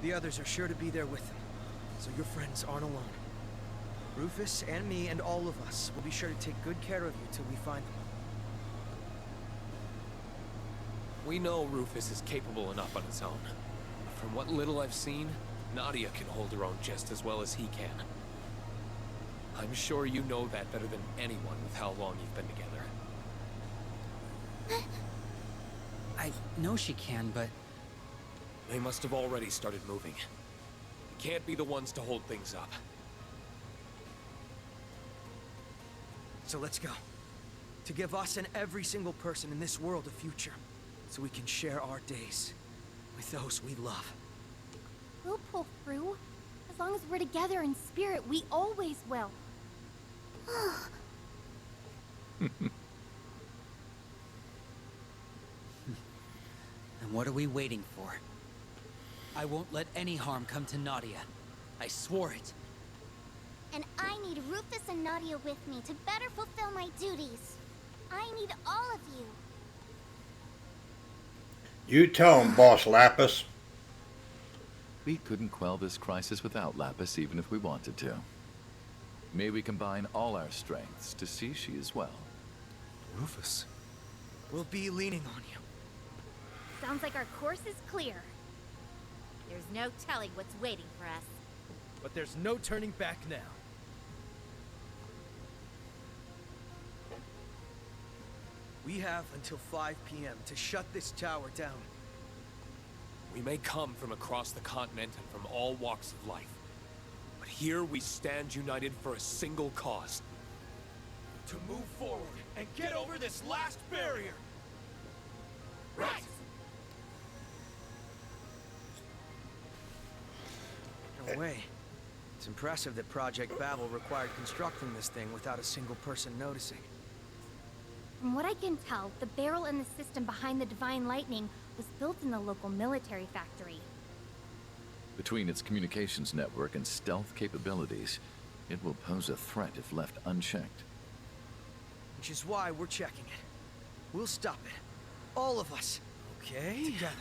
The others are sure to be there with them, so your friends aren't alone. Rufus and me and all of us will be sure to take good care of you till we find them. We know Rufus is capable enough on his own. From what little I've seen, Nadia can hold her own just as well as he can. I'm sure you know that better than anyone with how long you've been together. I know she can, but... They must have already started moving. We can't be the ones to hold things up. So let's go. To give us and every single person in this world a future, so we can share our days with those we love. We'll pull through. As long as we're together in spirit, we always will. And what are we waiting for? I won't let any harm come to Nadia. I swore it. And I need Rufus and Nadia with me to better fulfill my duties. I need all of you. You tell him, Boss Lapis. We couldn't quell this crisis without Lapis, even if we wanted to. May we combine all our strengths to see she is well. Rufus. We'll be leaning on you. Sounds like our course is clear. There's no telling what's waiting for us. But there's no turning back now. We have until 5 p.m. to shut this tower down. We may come from across the continent and from all walks of life. But here we stand united for a single cause. To move forward and get over this last barrier. Right! No way. It's impressive that Project Babel required constructing this thing without a single person noticing. From what I can tell, the barrel and the system behind the Divine Lightning was built in the local military factory. Between its communications network and stealth capabilities, it will pose a threat if left unchecked. Which is why we're checking it. We'll stop it. All of us. Okay? Together.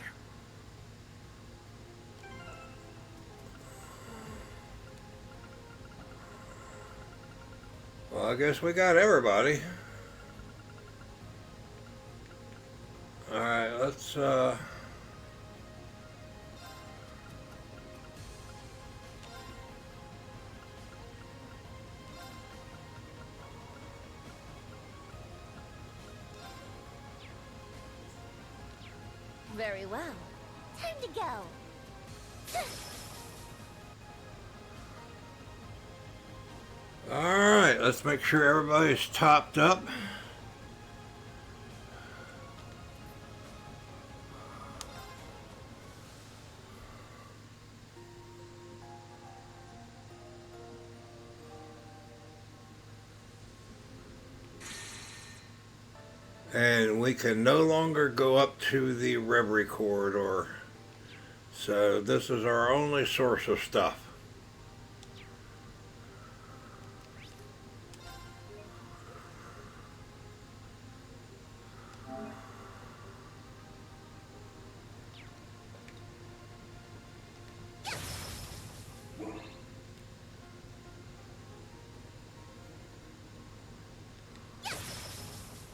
Well, I guess we got everybody. Alright, let's Very well. Time to go. Alright, let's make sure everybody's topped up. And we can no longer go up to the Reverie corridor. So this is our only source of stuff.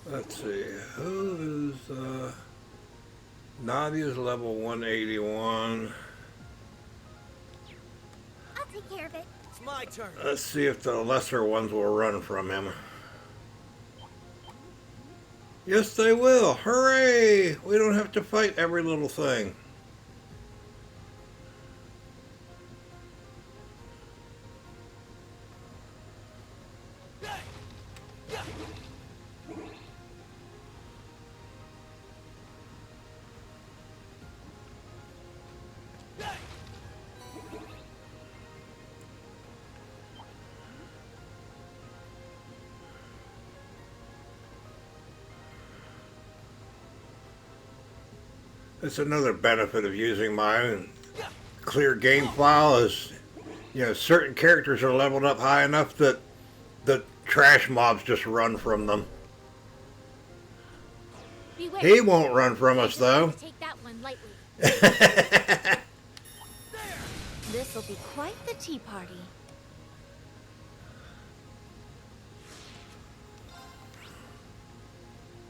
Let's see, who is, Nadia's level 181. my turn. Let's see if the lesser ones will run from him. Yes, they will. Hooray! We don't have to fight every little thing. That's another benefit of using my own clear game file is, you know, certain characters are leveled up high enough that the trash mobs just run from them. Beware. He won't run from us, though. Take that one lightly. This will be quite the tea party.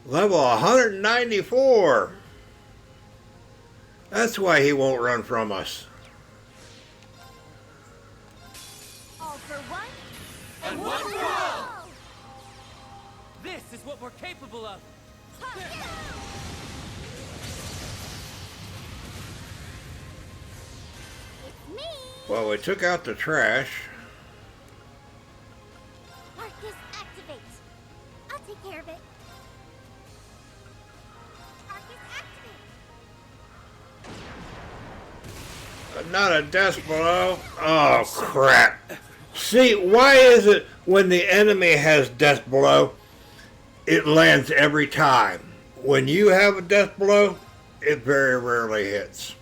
Level 194. That's why he won't run from us. All for one, And one for all! This is what we're capable of! It's me! Well, we took out the trash. Arcus, activate! I'll take care of it. Arcus, activate! Not a death blow. Oh, crap. See, why is it when the enemy has death blow, it lands every time? When you have a death blow, it very rarely hits.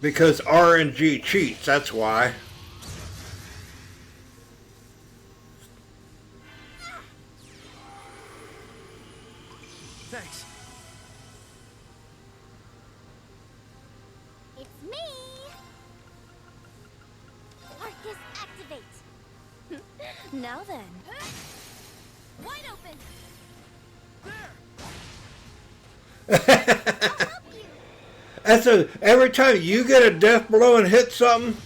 Because RNG cheats, that's why. Thanks. It's me! Arcus, activate! Now then. Wide open! That's every time you get a death blow and hit something,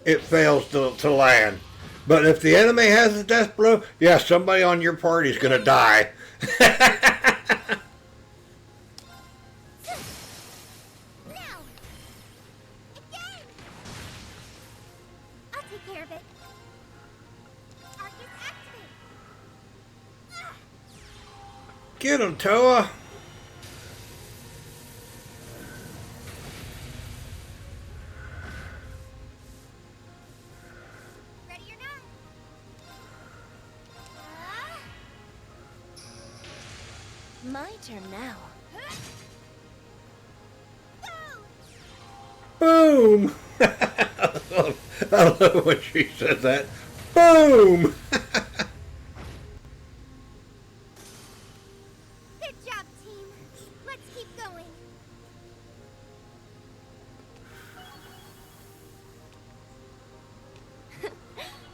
it fails to land. But if the enemy has a death blow, yeah, somebody on your party is going to die. Now! Again! I'll take care of it. Arcus, activate! Get him, Toa. Ready or not? My turn now. Boom! I love when she says that. Boom! Good job, team. Let's keep going.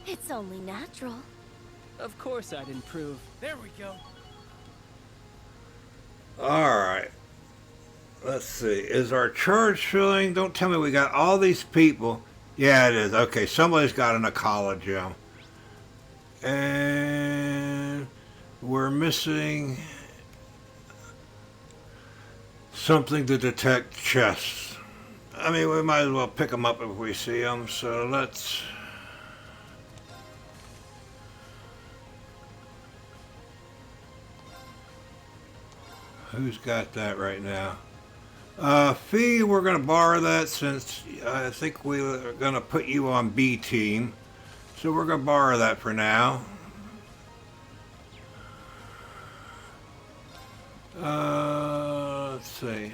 It's only natural. Of course I'd improve. There we go. Alright. Let's see. Is our charge filling? Don't tell me we got all these people. Yeah, it is. Okay, somebody's got an ecology. And we're missing something to detect chests. I mean, we might as well pick them up if we see them. So let's... Who's got that right now? Fee, we're going to borrow that since I think we are going to put you on B team. So we're going to borrow that for now. Let's see.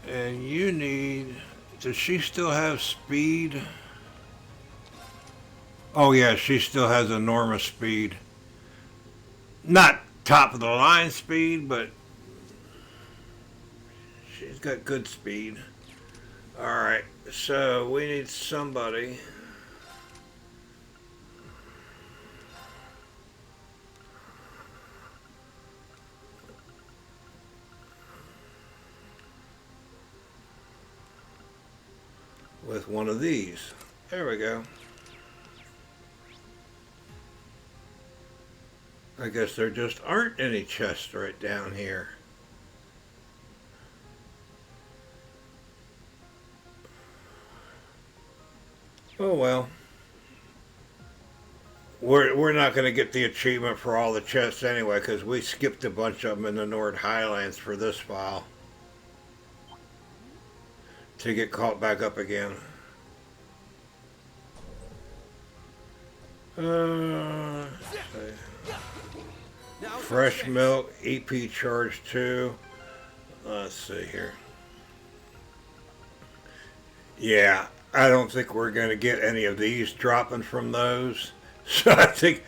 And you need... Does she still have speed? Oh yeah, she still has enormous speed. Not top of the line speed, but she's got good speed. Alright, so we need somebody. with one of these. There we go. I guess there just aren't any chests right down here. Oh well. We're not going to get the achievement for all the chests anyway, because we skipped a bunch of them in the Nord Highlands for this file. To get caught back up again. Fresh milk, EP charge 2. Let's see here. Yeah, I don't think we're going to get any of these dropping from those. So I think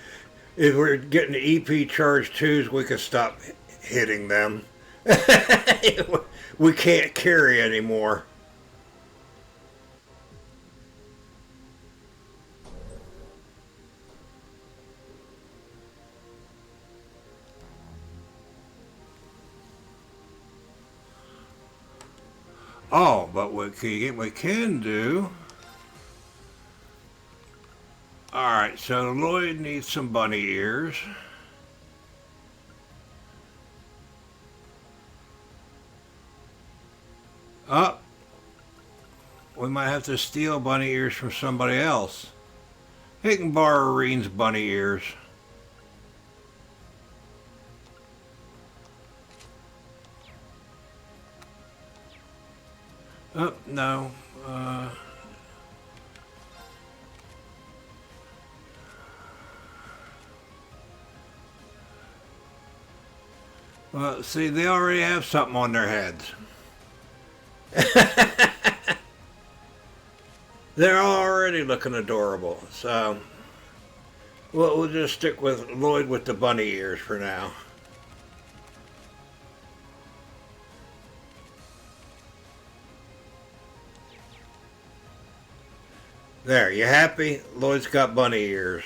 if we're getting the EP charge 2s, we can stop hitting them. We can't carry anymore. Oh, but what we can do... Alright, so Lloyd needs some bunny ears. Oh, we might have to steal bunny ears from somebody else. He can borrow Reen's bunny ears. Oh, no. Well, see, they already have something on their heads. They're already looking adorable, so we'll just stick with Lloyd with the bunny ears for now. There, you happy? Lloyd's got bunny ears.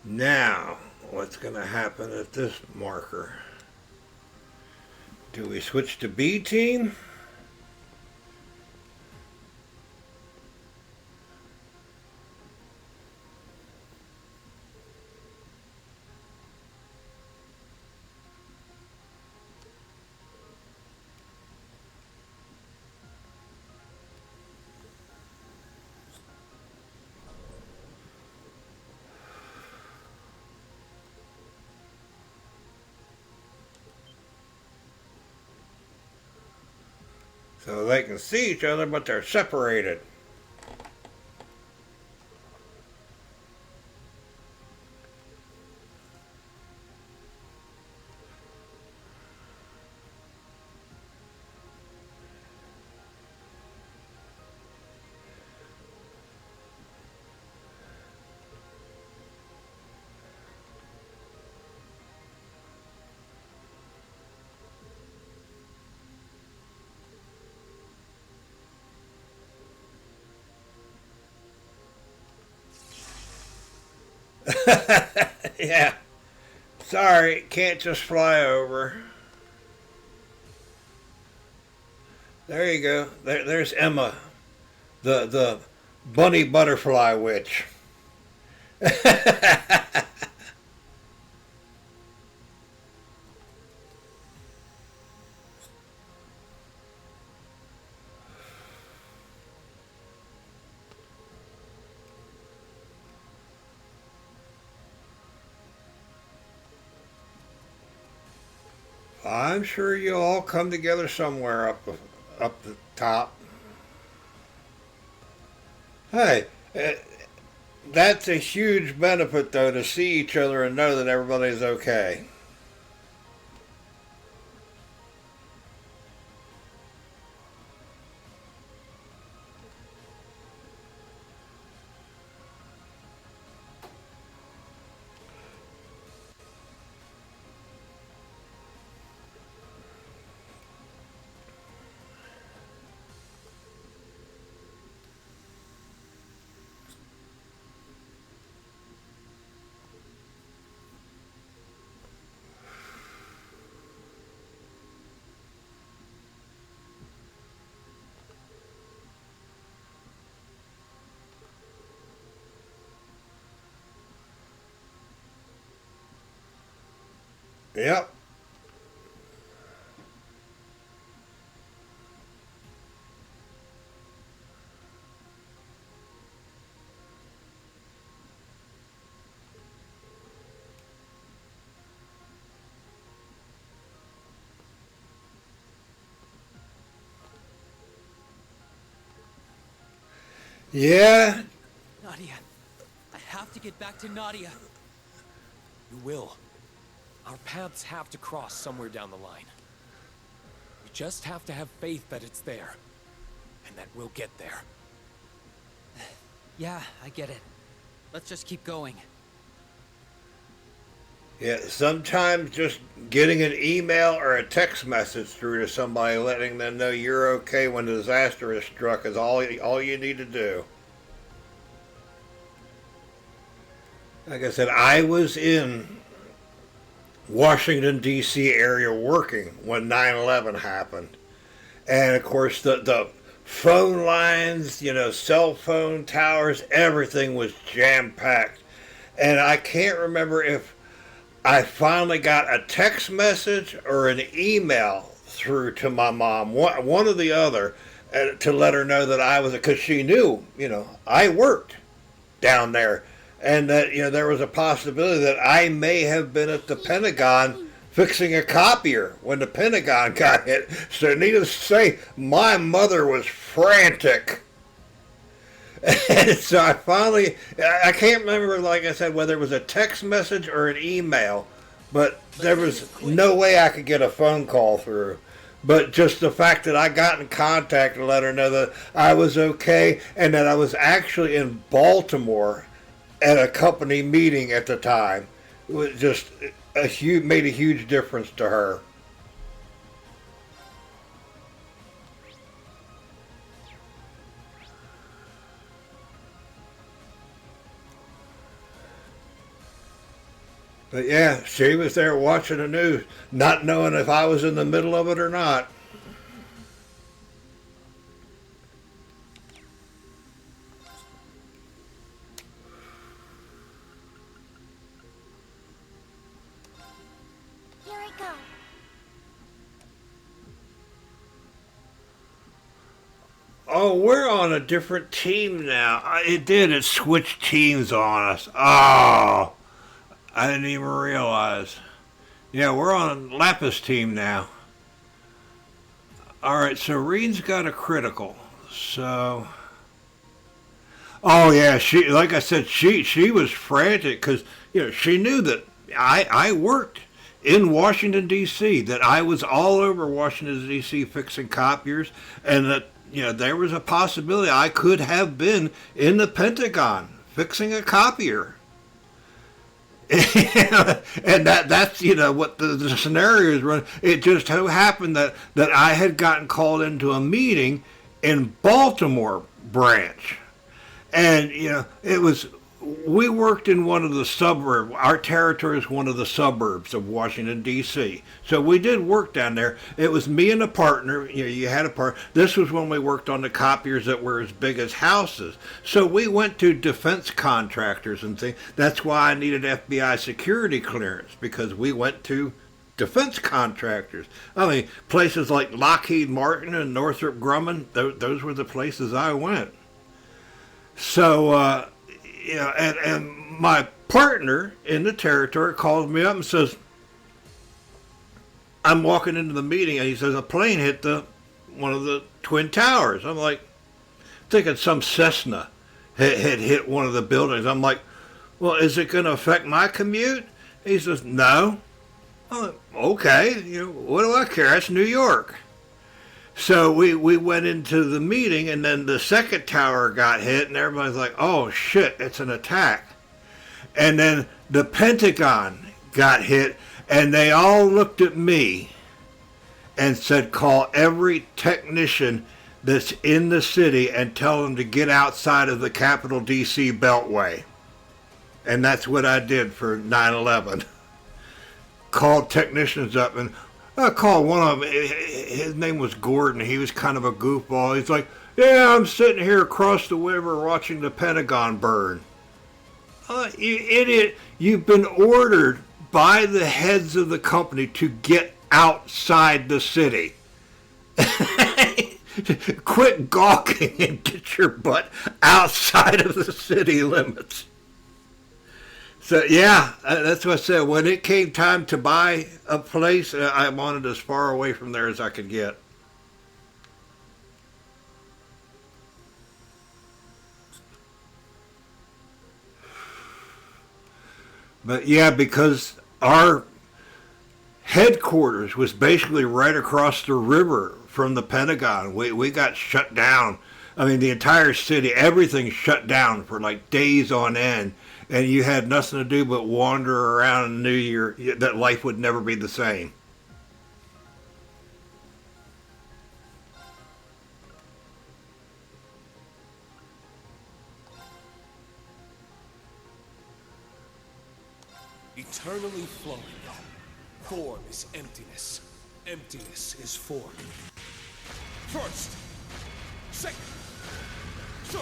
Now, what's going to happen at this marker? Do we switch to B team? So they can see each other, but they're separated. Yeah. Sorry, can't just fly over. There you go. There's Emma, the bunny butterfly witch. I'm sure you'll all come together somewhere up the top. Hey, that's a huge benefit, though, to see each other and know that everybody's okay. Yep. Yeah. Nadia, I have to get back to Nadia. You will. Our paths have to cross somewhere down the line. We just have to have faith that it's there. And that we'll get there. Yeah, I get it. Let's just keep going. Yeah, sometimes just getting an email or a text message through to somebody letting them know you're okay when the disaster is struck is all you need to do. Like I said, I was in Washington, D.C. area working when 9/11 happened. And of course, the phone lines, cell phone towers, everything was jam-packed. And I can't remember if I finally got a text message or an email through to my mom, one or the other, to let her know that I was, because she knew, I worked down there, and that, there was a possibility that I may have been at the Pentagon fixing a copier when the Pentagon got hit. So needless to say, my mother was frantic. And so I can't remember, like I said, whether it was a text message or an email, but there was no way I could get a phone call through. But just the fact that I got in contact to let her know that I was okay and that I was actually in Baltimore at a company meeting at the time, it was just made a huge difference to her. But yeah, she was there watching the news, not knowing if I was in the middle of it or not. Here I go. Oh, we're on a different team now. It switched teams on us. Oh, I didn't even realize. Yeah, we're on Lapis team now. Alright, so Reen's got a critical. So... Oh yeah, like I said, she was frantic because, she knew that I worked in Washington, D.C., that I was all over Washington, D.C. fixing copiers, and that, there was a possibility I could have been in the Pentagon fixing a copier. And that's what the scenario is running. It just so happened that I had gotten called into a meeting in Baltimore branch, and we worked in one of the suburbs. Our territory is one of the suburbs of Washington, D.C. So we did work down there. It was me and a partner. You had a partner. This was when we worked on the copiers that were as big as houses. So we went to defense contractors and things. That's why I needed FBI security clearance, because we went to defense contractors. I mean, places like Lockheed Martin and Northrop Grumman, those were the places I went. So, and my partner in the territory calls me up and says, I'm walking into the meeting, and he says, a plane hit one of the Twin Towers. I'm like, thinking some Cessna had hit one of the buildings. I'm like, well, is it going to affect my commute? He says, no. I'm like, okay, what do I care? That's New York. So we went into the meeting, and then the second tower got hit, and everybody's like, oh shit, it's an attack. And then the Pentagon got hit, and they all looked at me and said, call every technician that's in the city and tell them to get outside of the capital DC Beltway. And that's what I did for 9/11. Called technicians up, and I called one of them. His name was Gordon. He was kind of a goofball. He's like, yeah, I'm sitting here across the river watching the Pentagon burn. You idiot. You've been ordered by the heads of the company to get outside the city. Quit gawking and get your butt outside of the city limits. So yeah, that's what I said. When it came time to buy a place, I wanted as far away from there as I could get. But yeah, because our headquarters was basically right across the river from the Pentagon. We got shut down. I mean, the entire city, everything shut down for like days on end. And you had nothing to do but wander around and knew that life would never be the same. Eternally flowing. Form is emptiness. Emptiness is form. First, second, third,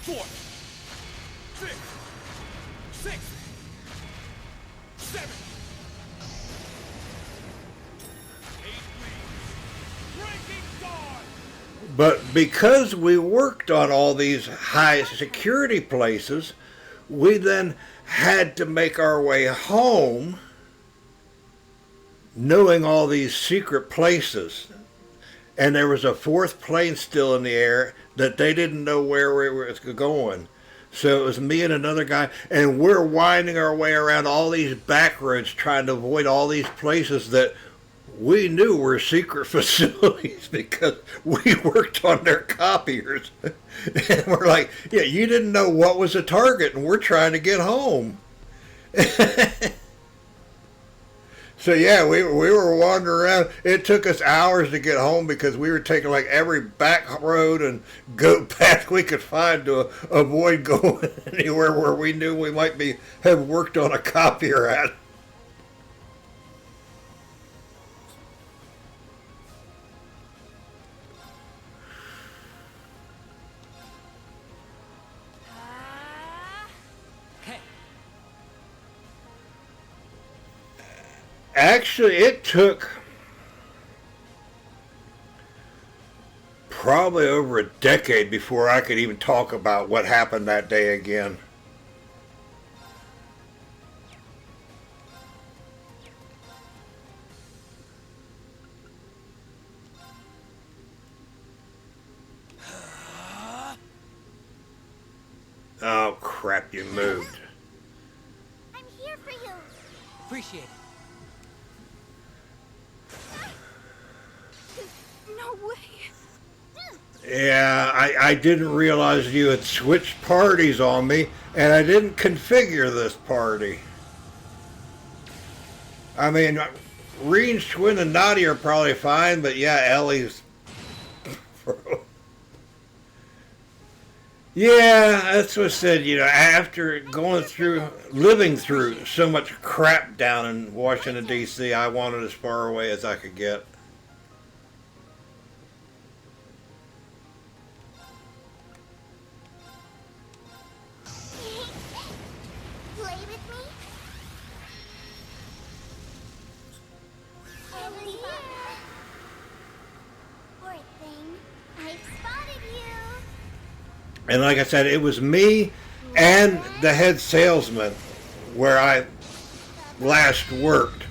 fourth, fifth, sixth, seventh, eighth, breaking dawn. But because we worked on all these high security places, we then had to make our way home knowing all these secret places. And there was a fourth plane still in the air that they didn't know where we were going. So it was me and another guy, and we're winding our way around all these back roads trying to avoid all these places that we knew were secret facilities because we worked on their copiers. And we're like, yeah, you didn't know what was a target, and we're trying to get home. So yeah, we were wandering around. It took us hours to get home because we were taking like every back road and goat path we could find to avoid going anywhere where we knew we might have worked on a copier at. Actually, it took probably over a decade before I could even talk about what happened that day again. Oh, crap, you moved. I'm here for you. Appreciate it. No way. Yeah, I didn't realize you had switched parties on me, and I didn't configure this party. I mean, Reen, Schwinn, and Nadia are probably fine, but yeah, Ellie's... Yeah, that's what I said, you know, after living through so much crap down in Washington, D.C., I wanted as far away as I could get. Play with me? Ellie. Poor thing. I spotted you. And like I said, it was me and the head salesman where I last worked.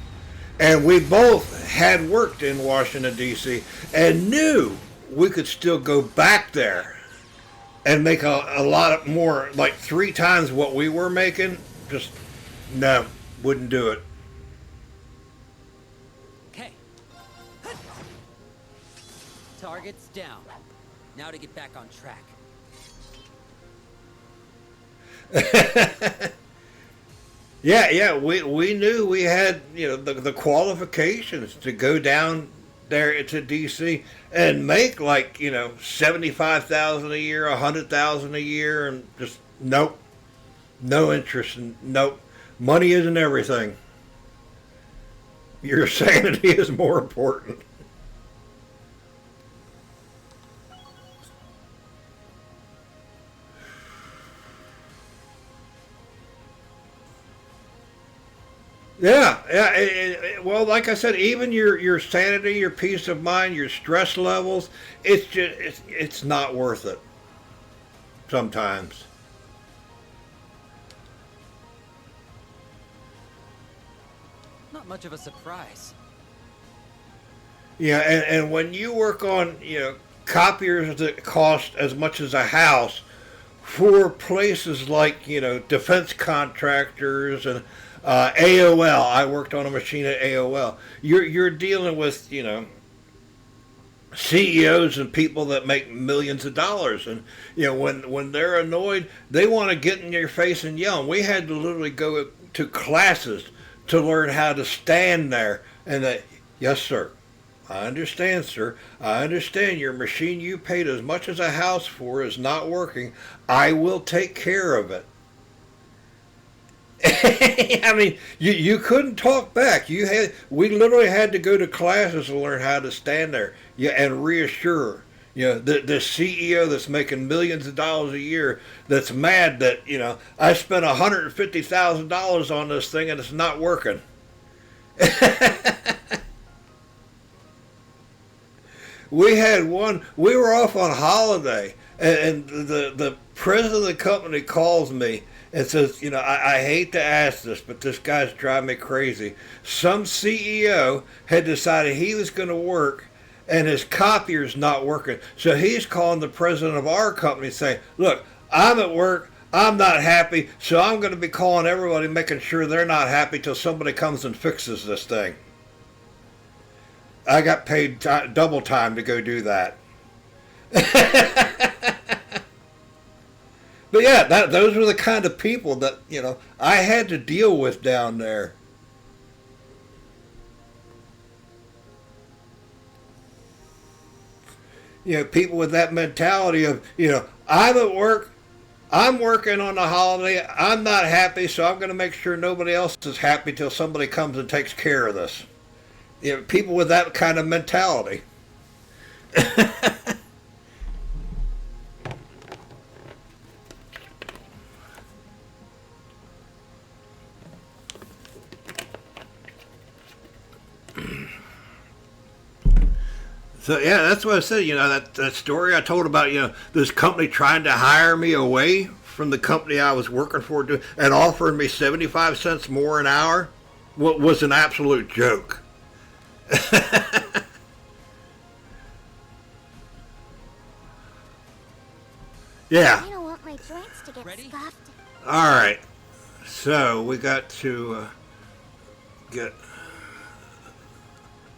And we both had worked in Washington, D.C. and knew we could still go back there and make a lot more, like 3 times what we were making. Just, no, wouldn't do it. Okay. Target's down. Now to get back on track. Yeah, we knew we had, you know, the qualifications to go down there to DC and make like, you know, $75,000 a year, $100,000 a year, and just nope, no interest, and nope, money isn't everything. Your sanity is more important. Yeah, yeah. Well, like I said, even your sanity, your peace of mind, your stress levels, it's just it's not worth it. Sometimes. Not much of a surprise. Yeah, and when you work on copiers that cost as much as a house for places like defense contractors and AOL. I worked on a machine at AOL. You're dealing with CEOs and people that make millions of dollars, and when they're annoyed, they want to get in your face and yell. And we had to literally go to classes to learn how to stand there and that, yes sir, I understand, sir. I understand your machine you paid as much as a house for is not working. I will take care of it. I mean, you couldn't talk back. We literally had to go to classes to learn how to stand there, and reassure the CEO that's making millions of dollars a year, that's mad that I spent $150,000 on this thing and it's not working. We were off on holiday, and the president of the company calls me and says, I hate to ask this, but this guy's driving me crazy. Some CEO had decided he was going to work, and his copier's not working. So he's calling the president of our company saying, look, I'm at work, I'm not happy, so I'm going to be calling everybody, making sure they're not happy till somebody comes and fixes this thing. I got paid double time to go do that. But yeah, those were the kind of people that, I had to deal with down there. People with that mentality of, I'm at work, I'm working on a holiday, I'm not happy, so I'm going to make sure nobody else is happy till somebody comes and takes care of this. People with that kind of mentality. So yeah, that's what I said. That story I told about this company trying to hire me away from the company I was working for and offering me 75 cents more an hour was an absolute joke. Yeah. I don't want my joints to get scuffed. All right. So we got to get.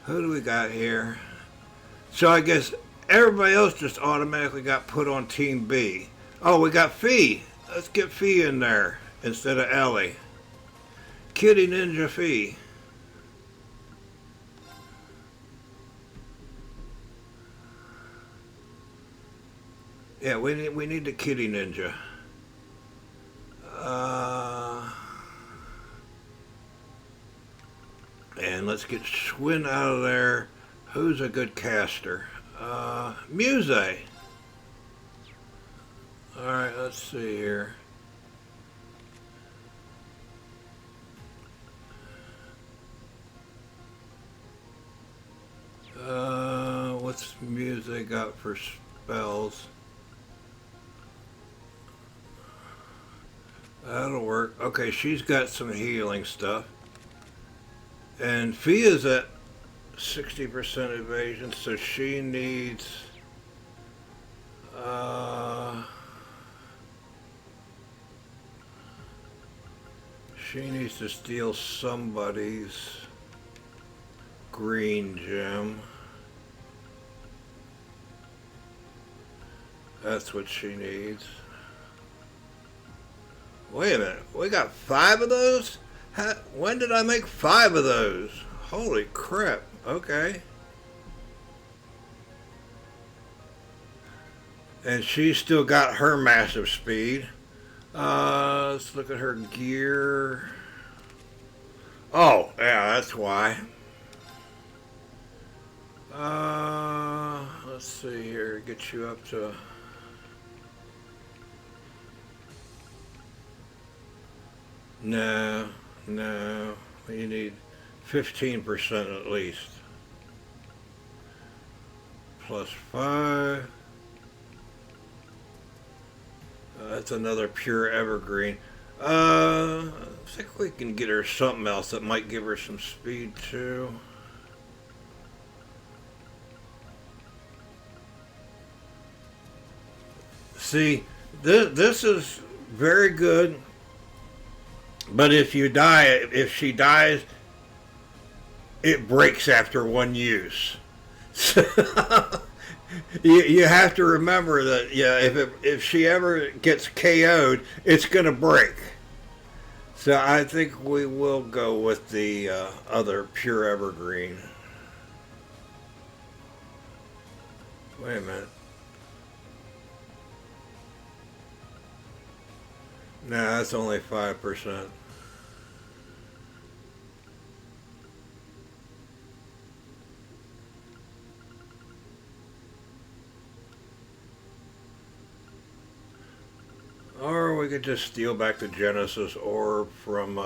Who do we got here? So I guess everybody else just automatically got put on Team B. Oh, we got Fee. Let's get Fee in there instead of Ellie. Kitty Ninja Fee. Yeah, we need the Kitty Ninja. And let's get Schwinn out of there. Who's a good caster? Muse. Alright, let's see here. What's Muse got for spells? That'll work. Okay, she's got some healing stuff. And Fia's at 60% evasion, so she needs to steal somebody's green gem. That's what she needs. Wait a minute, we got 5 of those? When did I make 5 of those? Holy crap, okay. And she's still got her massive speed. Let's look at her gear. Oh, yeah, that's why. Let's see here, get you up to... No, You need 15% at least. Plus 5. That's another pure evergreen. I think we can get her something else that might give her some speed too. See, this is very good, but if you die, if she dies, it breaks after one use. So you have to remember that, yeah, if she ever gets KO'd, it's going to break. So I think we will go with the other pure evergreen. Wait a minute. No, that's only 5%. Or we could just steal back the Genesis orb from,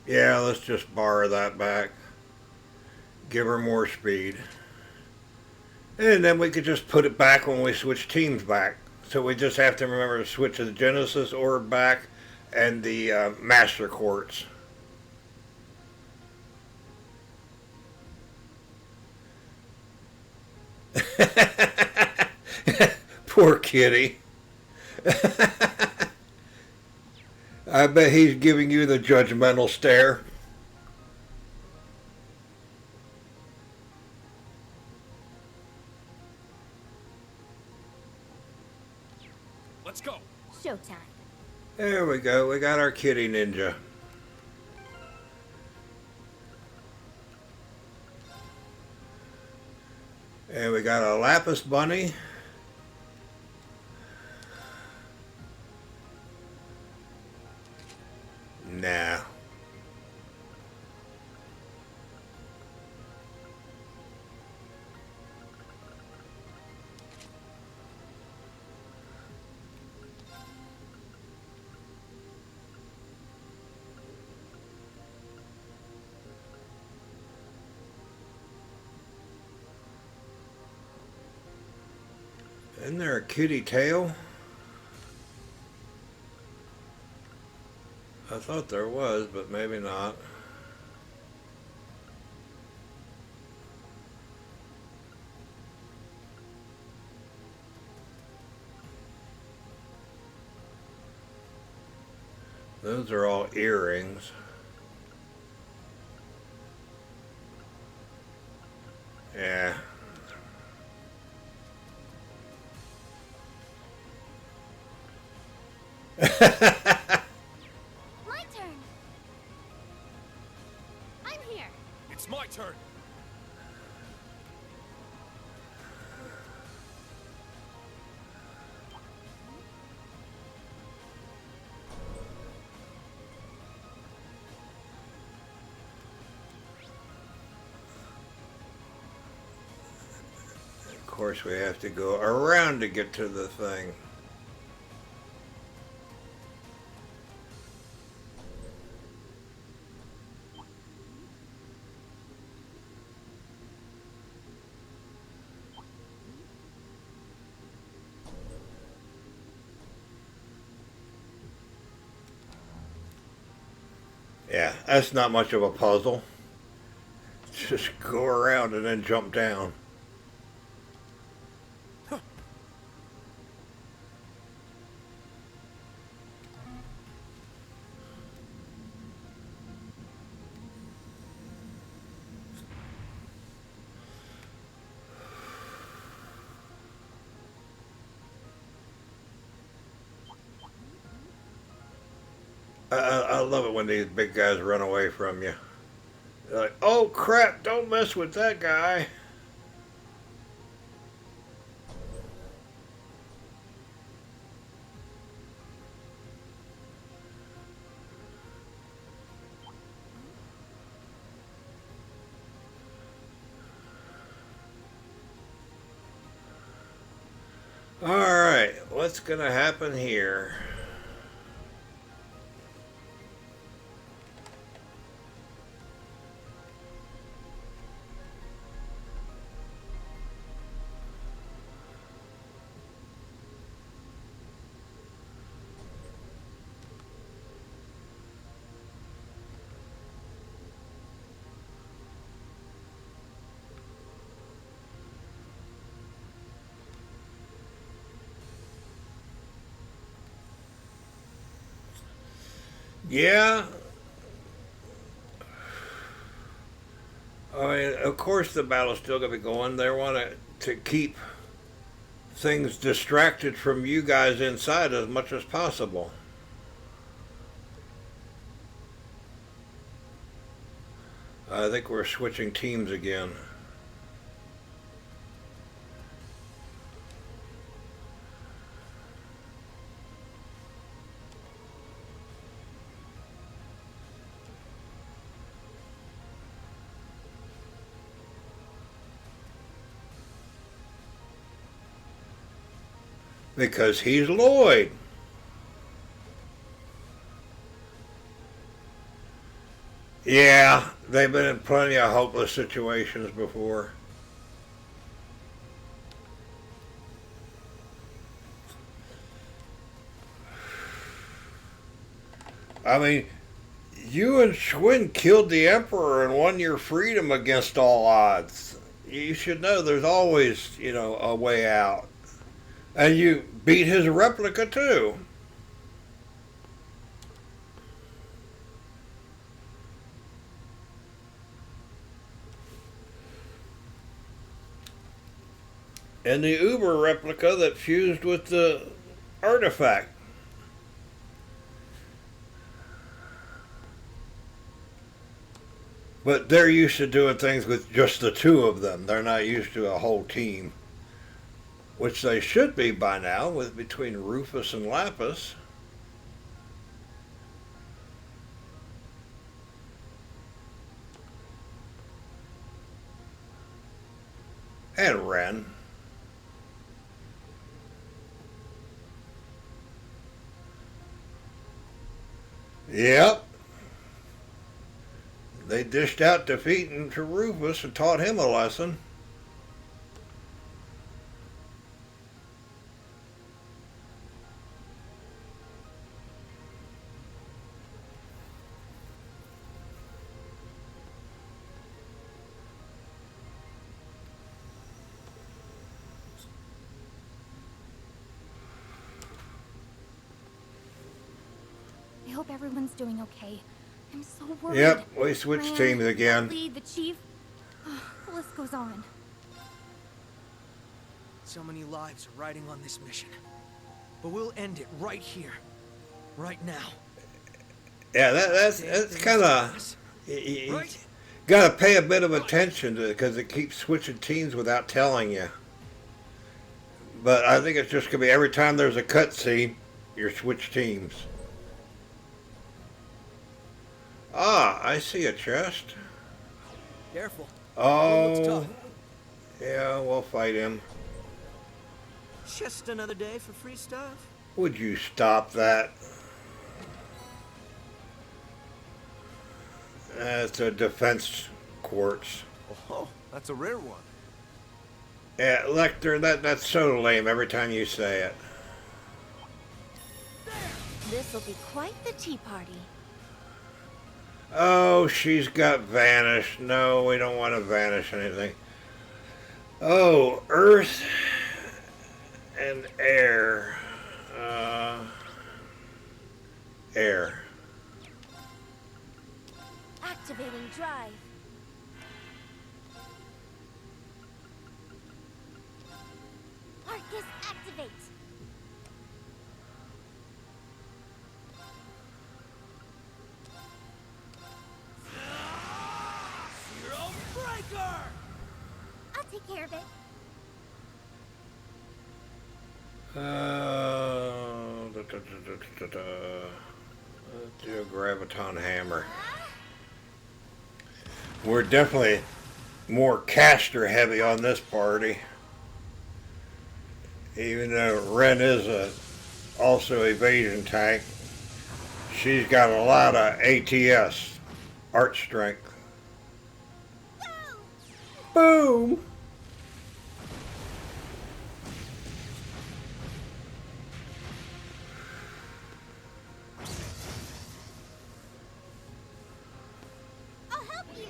yeah, let's just borrow that back. Give her more speed. And then we could just put it back when we switch teams back. So we just have to remember to switch the Genesis orb back and the Master Quartz. Poor kitty. I bet he's giving you the judgmental stare. Let's go. Showtime. There we go. We got our kitty ninja. And we got a lapis bunny. Nah. Isn't there a kitty tail? I thought there was, but maybe not. Those are all earrings. Yeah. My turn. I'm here. It's my turn. Of course, we have to go around to get to the thing. Yeah, that's not much of a puzzle. Just go around and then jump down. I love it when these big guys run away from you. They're like, oh crap, don't mess with that guy. Alright, what's gonna happen here? Yeah. I mean, of course the battle's still going to be going. They want to keep things distracted from you guys inside as much as possible. I think we're switching teams again. Because he's Lloyd. Yeah, they've been in plenty of hopeless situations before. I mean, you and Schwinn killed the Emperor and won your freedom against all odds. You should know there's always, a way out. And you beat his replica too. And the Uber replica that fused with the artifact. But they're used to doing things with just the two of them. They're not used to a whole team. Which they should be by now, with between Rufus and Lapis. And Ren. Yep. They dished out defeat to Rufus and taught him a lesson. I hope everyone's doing okay. I'm so worried. Yep, we switched teams again. Lead, the chief. The list goes on. So many lives are riding on this mission. But we'll end it right here. Right now. Yeah, that's kind of... You got to pay a bit of attention to it because it keeps switching teams without telling you. But I think it's just going to be every time there's a cutscene, you switch teams. Ah, I see a chest. Careful. Oh. Yeah, we'll fight him. Just another day for free stuff. Would you stop that? That's a defense quartz. Oh, that's a rare one. Yeah, Lecter, that's so lame every time you say it. This'll be quite the tea party. Oh, she's got vanish. No, we don't want to vanish anything. Oh, earth and air. Air. Activating drive. Arcus activate. Zero breaker! I'll take care of it. Let's do a graviton hammer. We're definitely more caster heavy on this party. Even though Ren is also evasion tank, she's got a lot of ATS, art strength. Boom! I'll help you.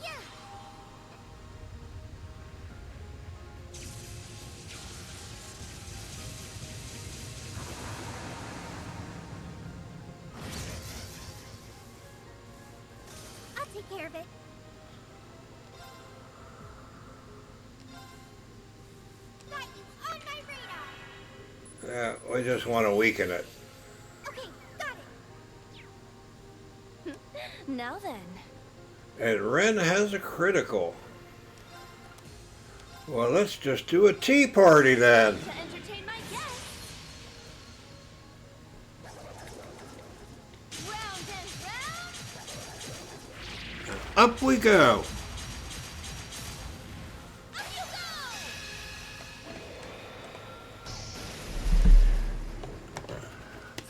Yeah. care of it. Got you on my radar. We just want to weaken it. Okay, got it. Now then. And Ren has a critical. Well, let's just do a tea party then. To entertain my guests. Round and round. Up we go.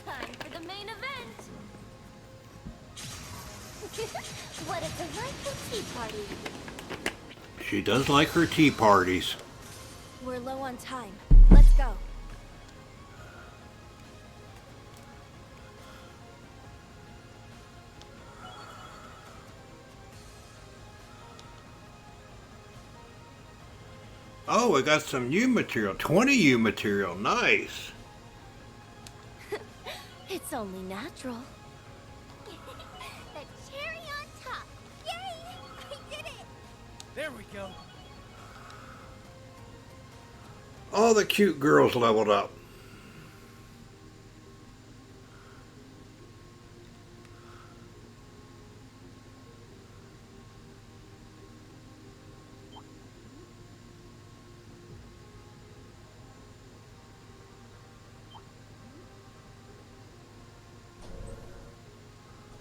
Time for the main event. What a delightful tea party. She does like her tea parties. We're low on time. Let's go. Oh, we got some U material. 20 U material. Nice. It's only natural. The cherry on top. Yay! I did it! There we go. All the cute girls leveled up.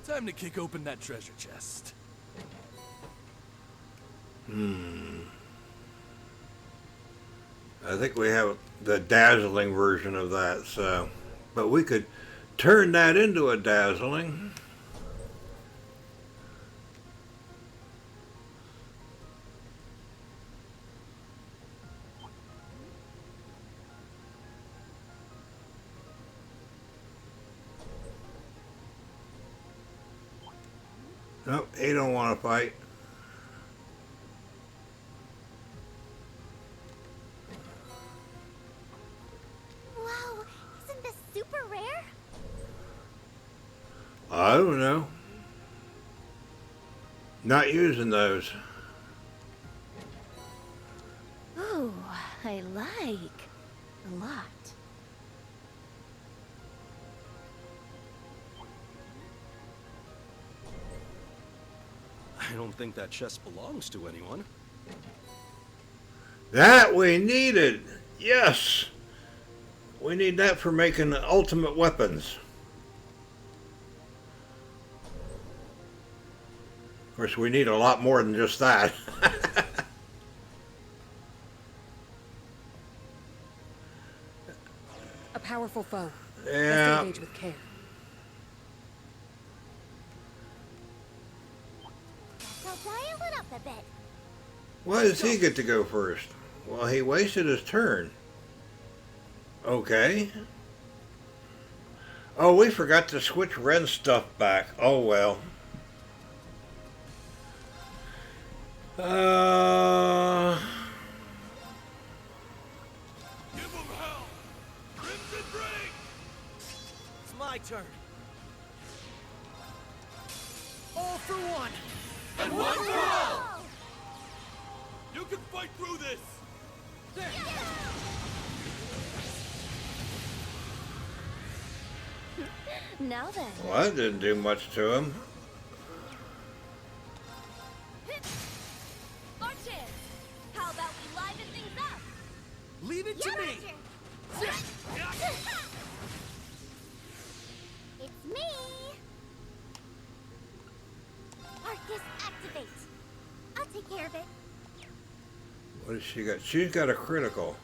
Time to kick open that treasure chest. I think we have the dazzling version of that, so. But we could turn that into a dazzling. Nope, he don't want to fight. Wow, isn't this super rare? I don't know. Not using those. Ooh, I like a lot. I don't think that chest belongs to anyone. That we needed. Yes. We need that for making the ultimate weapons. Of course, we need a lot more than just that. A powerful foe. Yeah. Let's engage with care. I'll dial it up a bit. Why does he get to go first? Well, he wasted his turn. Okay. Oh, we forgot to switch Ren's stuff back. Oh, well. Give him hell! Crimson Ring! It's my turn. All for one. And one for all! You can fight through this! Now then. Well, that didn't do much to him. Our chance. How about we liven things up? Leave it to me. It's me. Arcus activate. I'll take care of it. What has she got? She's got a critical.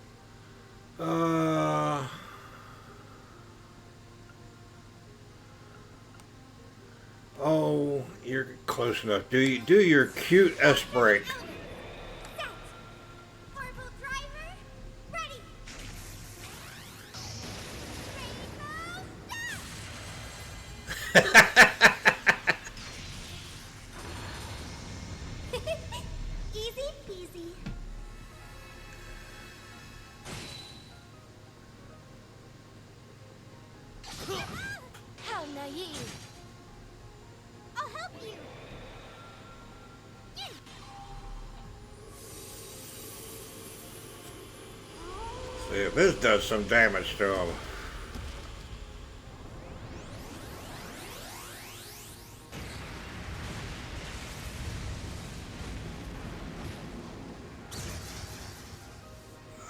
Oh, you're close enough. Do your cute S break. Orbital driver, ready. Easy peasy. How naive. I'll help you. See if this does some damage to him.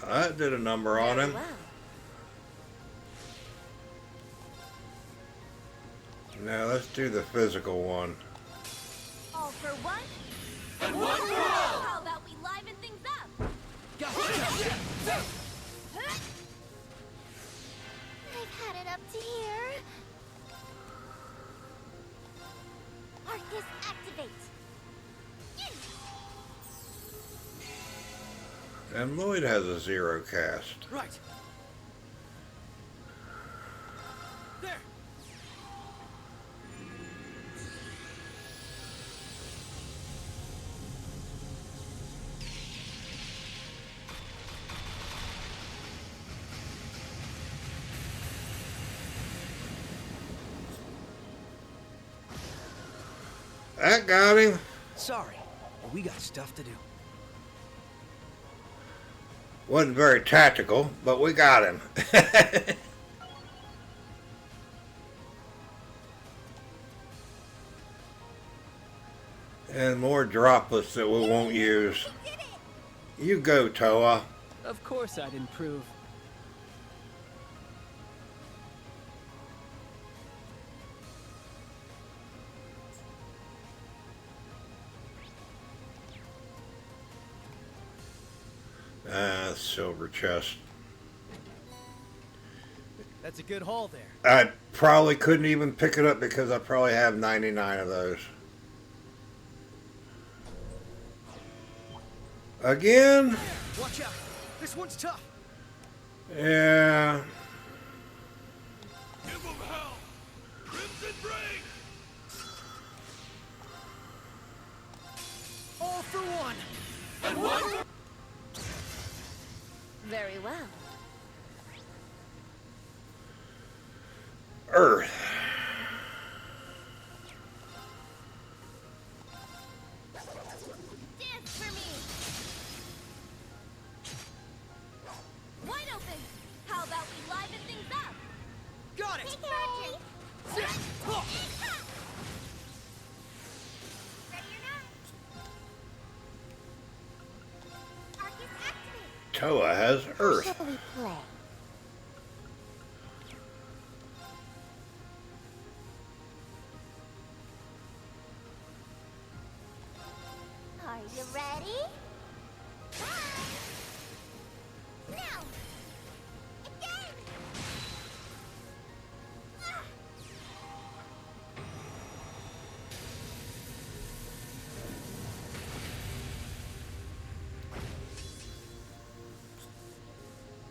That did a number on him. Now let's do the physical one. All for one? And one for all! How about we liven things up? I've had it up to here. Arcus, activate. And Lloyd has a 0 cast. Right. There. That got him. Sorry, but we got stuff to do. Wasn't very tactical, but we got him. And more droplets that we won't use. You go, Toa. Of course I'd improve. Silver chest. That's a good haul there. I probably couldn't even pick it up because I probably have 99 of those. Again? Watch out. This one's tough. Yeah. Give them hell! Crimson Break! All for one. And one! Very well. Earth. Dance for me. Wide open. How about we liven things up? Got it. Take care. Ready or not? Arcus, activate. Toa has Earth. Shall we play? Are you ready? Now! Again!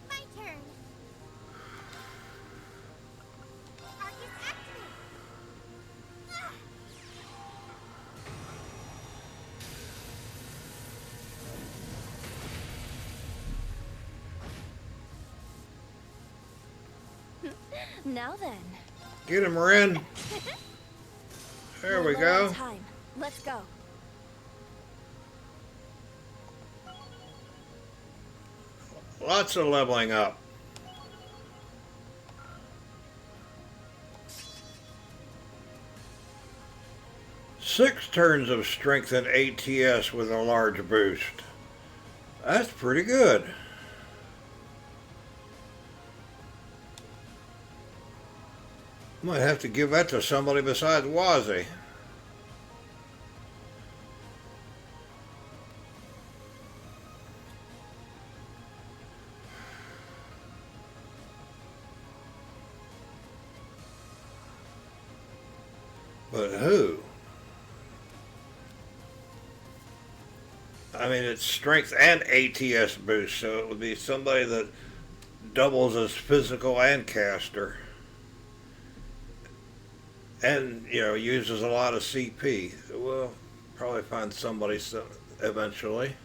My turn. Arcus, activate. Now then. Get him, Ren. There we We're low go. on time. Let's go. Lots of leveling up. Six turns of strength and ATS with a large boost. That's pretty good. Might have to give that to somebody besides Wazzy. But who? I mean, it's strength and ATS boost, so it would be somebody that doubles as physical and caster. And, you know, uses a lot of CP. We'll probably find somebody eventually.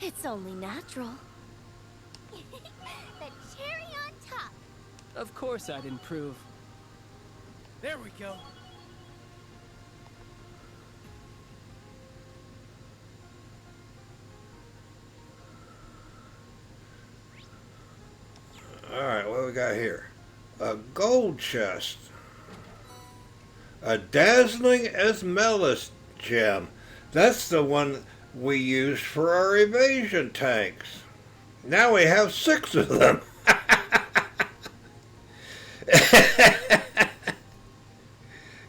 It's only natural. The cherry on top. Of course I'd improve. There we go. got here? A gold chest. A dazzling Esmelis gem. That's the one we used for our evasion tanks. Now we have 6 of them.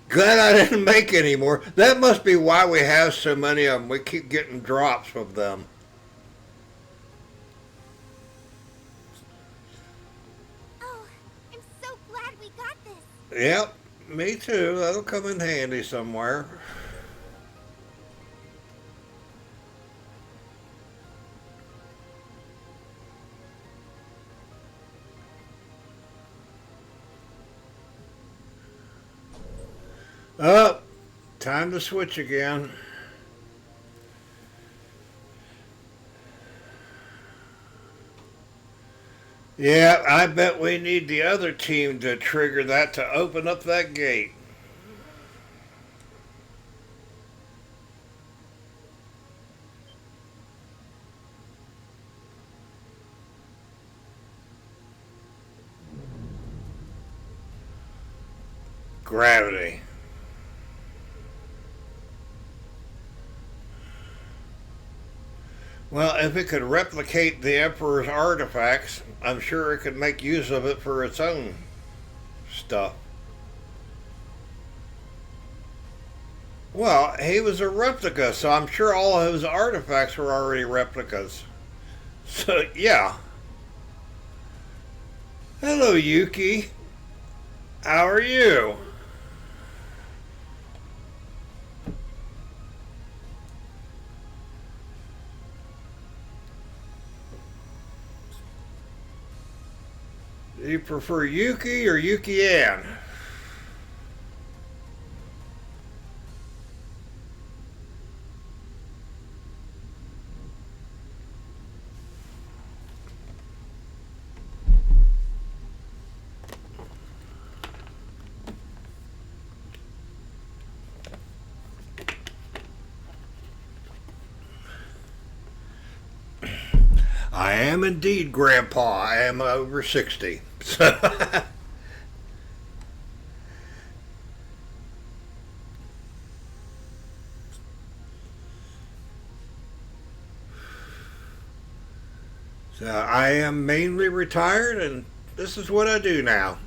Glad I didn't make any more. That must be why we have so many of them. We keep getting drops of them. Oh, I'm so glad we got this. Yep, me too. That'll come in handy somewhere. Oh, time to switch again. Yeah, I bet we need the other team to trigger that to open up that gate. Gravity. Well, if it could replicate the Emperor's artifacts, I'm sure it could make use of it for its own stuff. Well, he was a replica, so I'm sure all of his artifacts were already replicas. So, yeah. Hello, Yuki. How are you? Do you prefer Yuki or Yuki-Ann? I am indeed Grandpa. I am over 60. So I am mainly retired, and this is what I do now.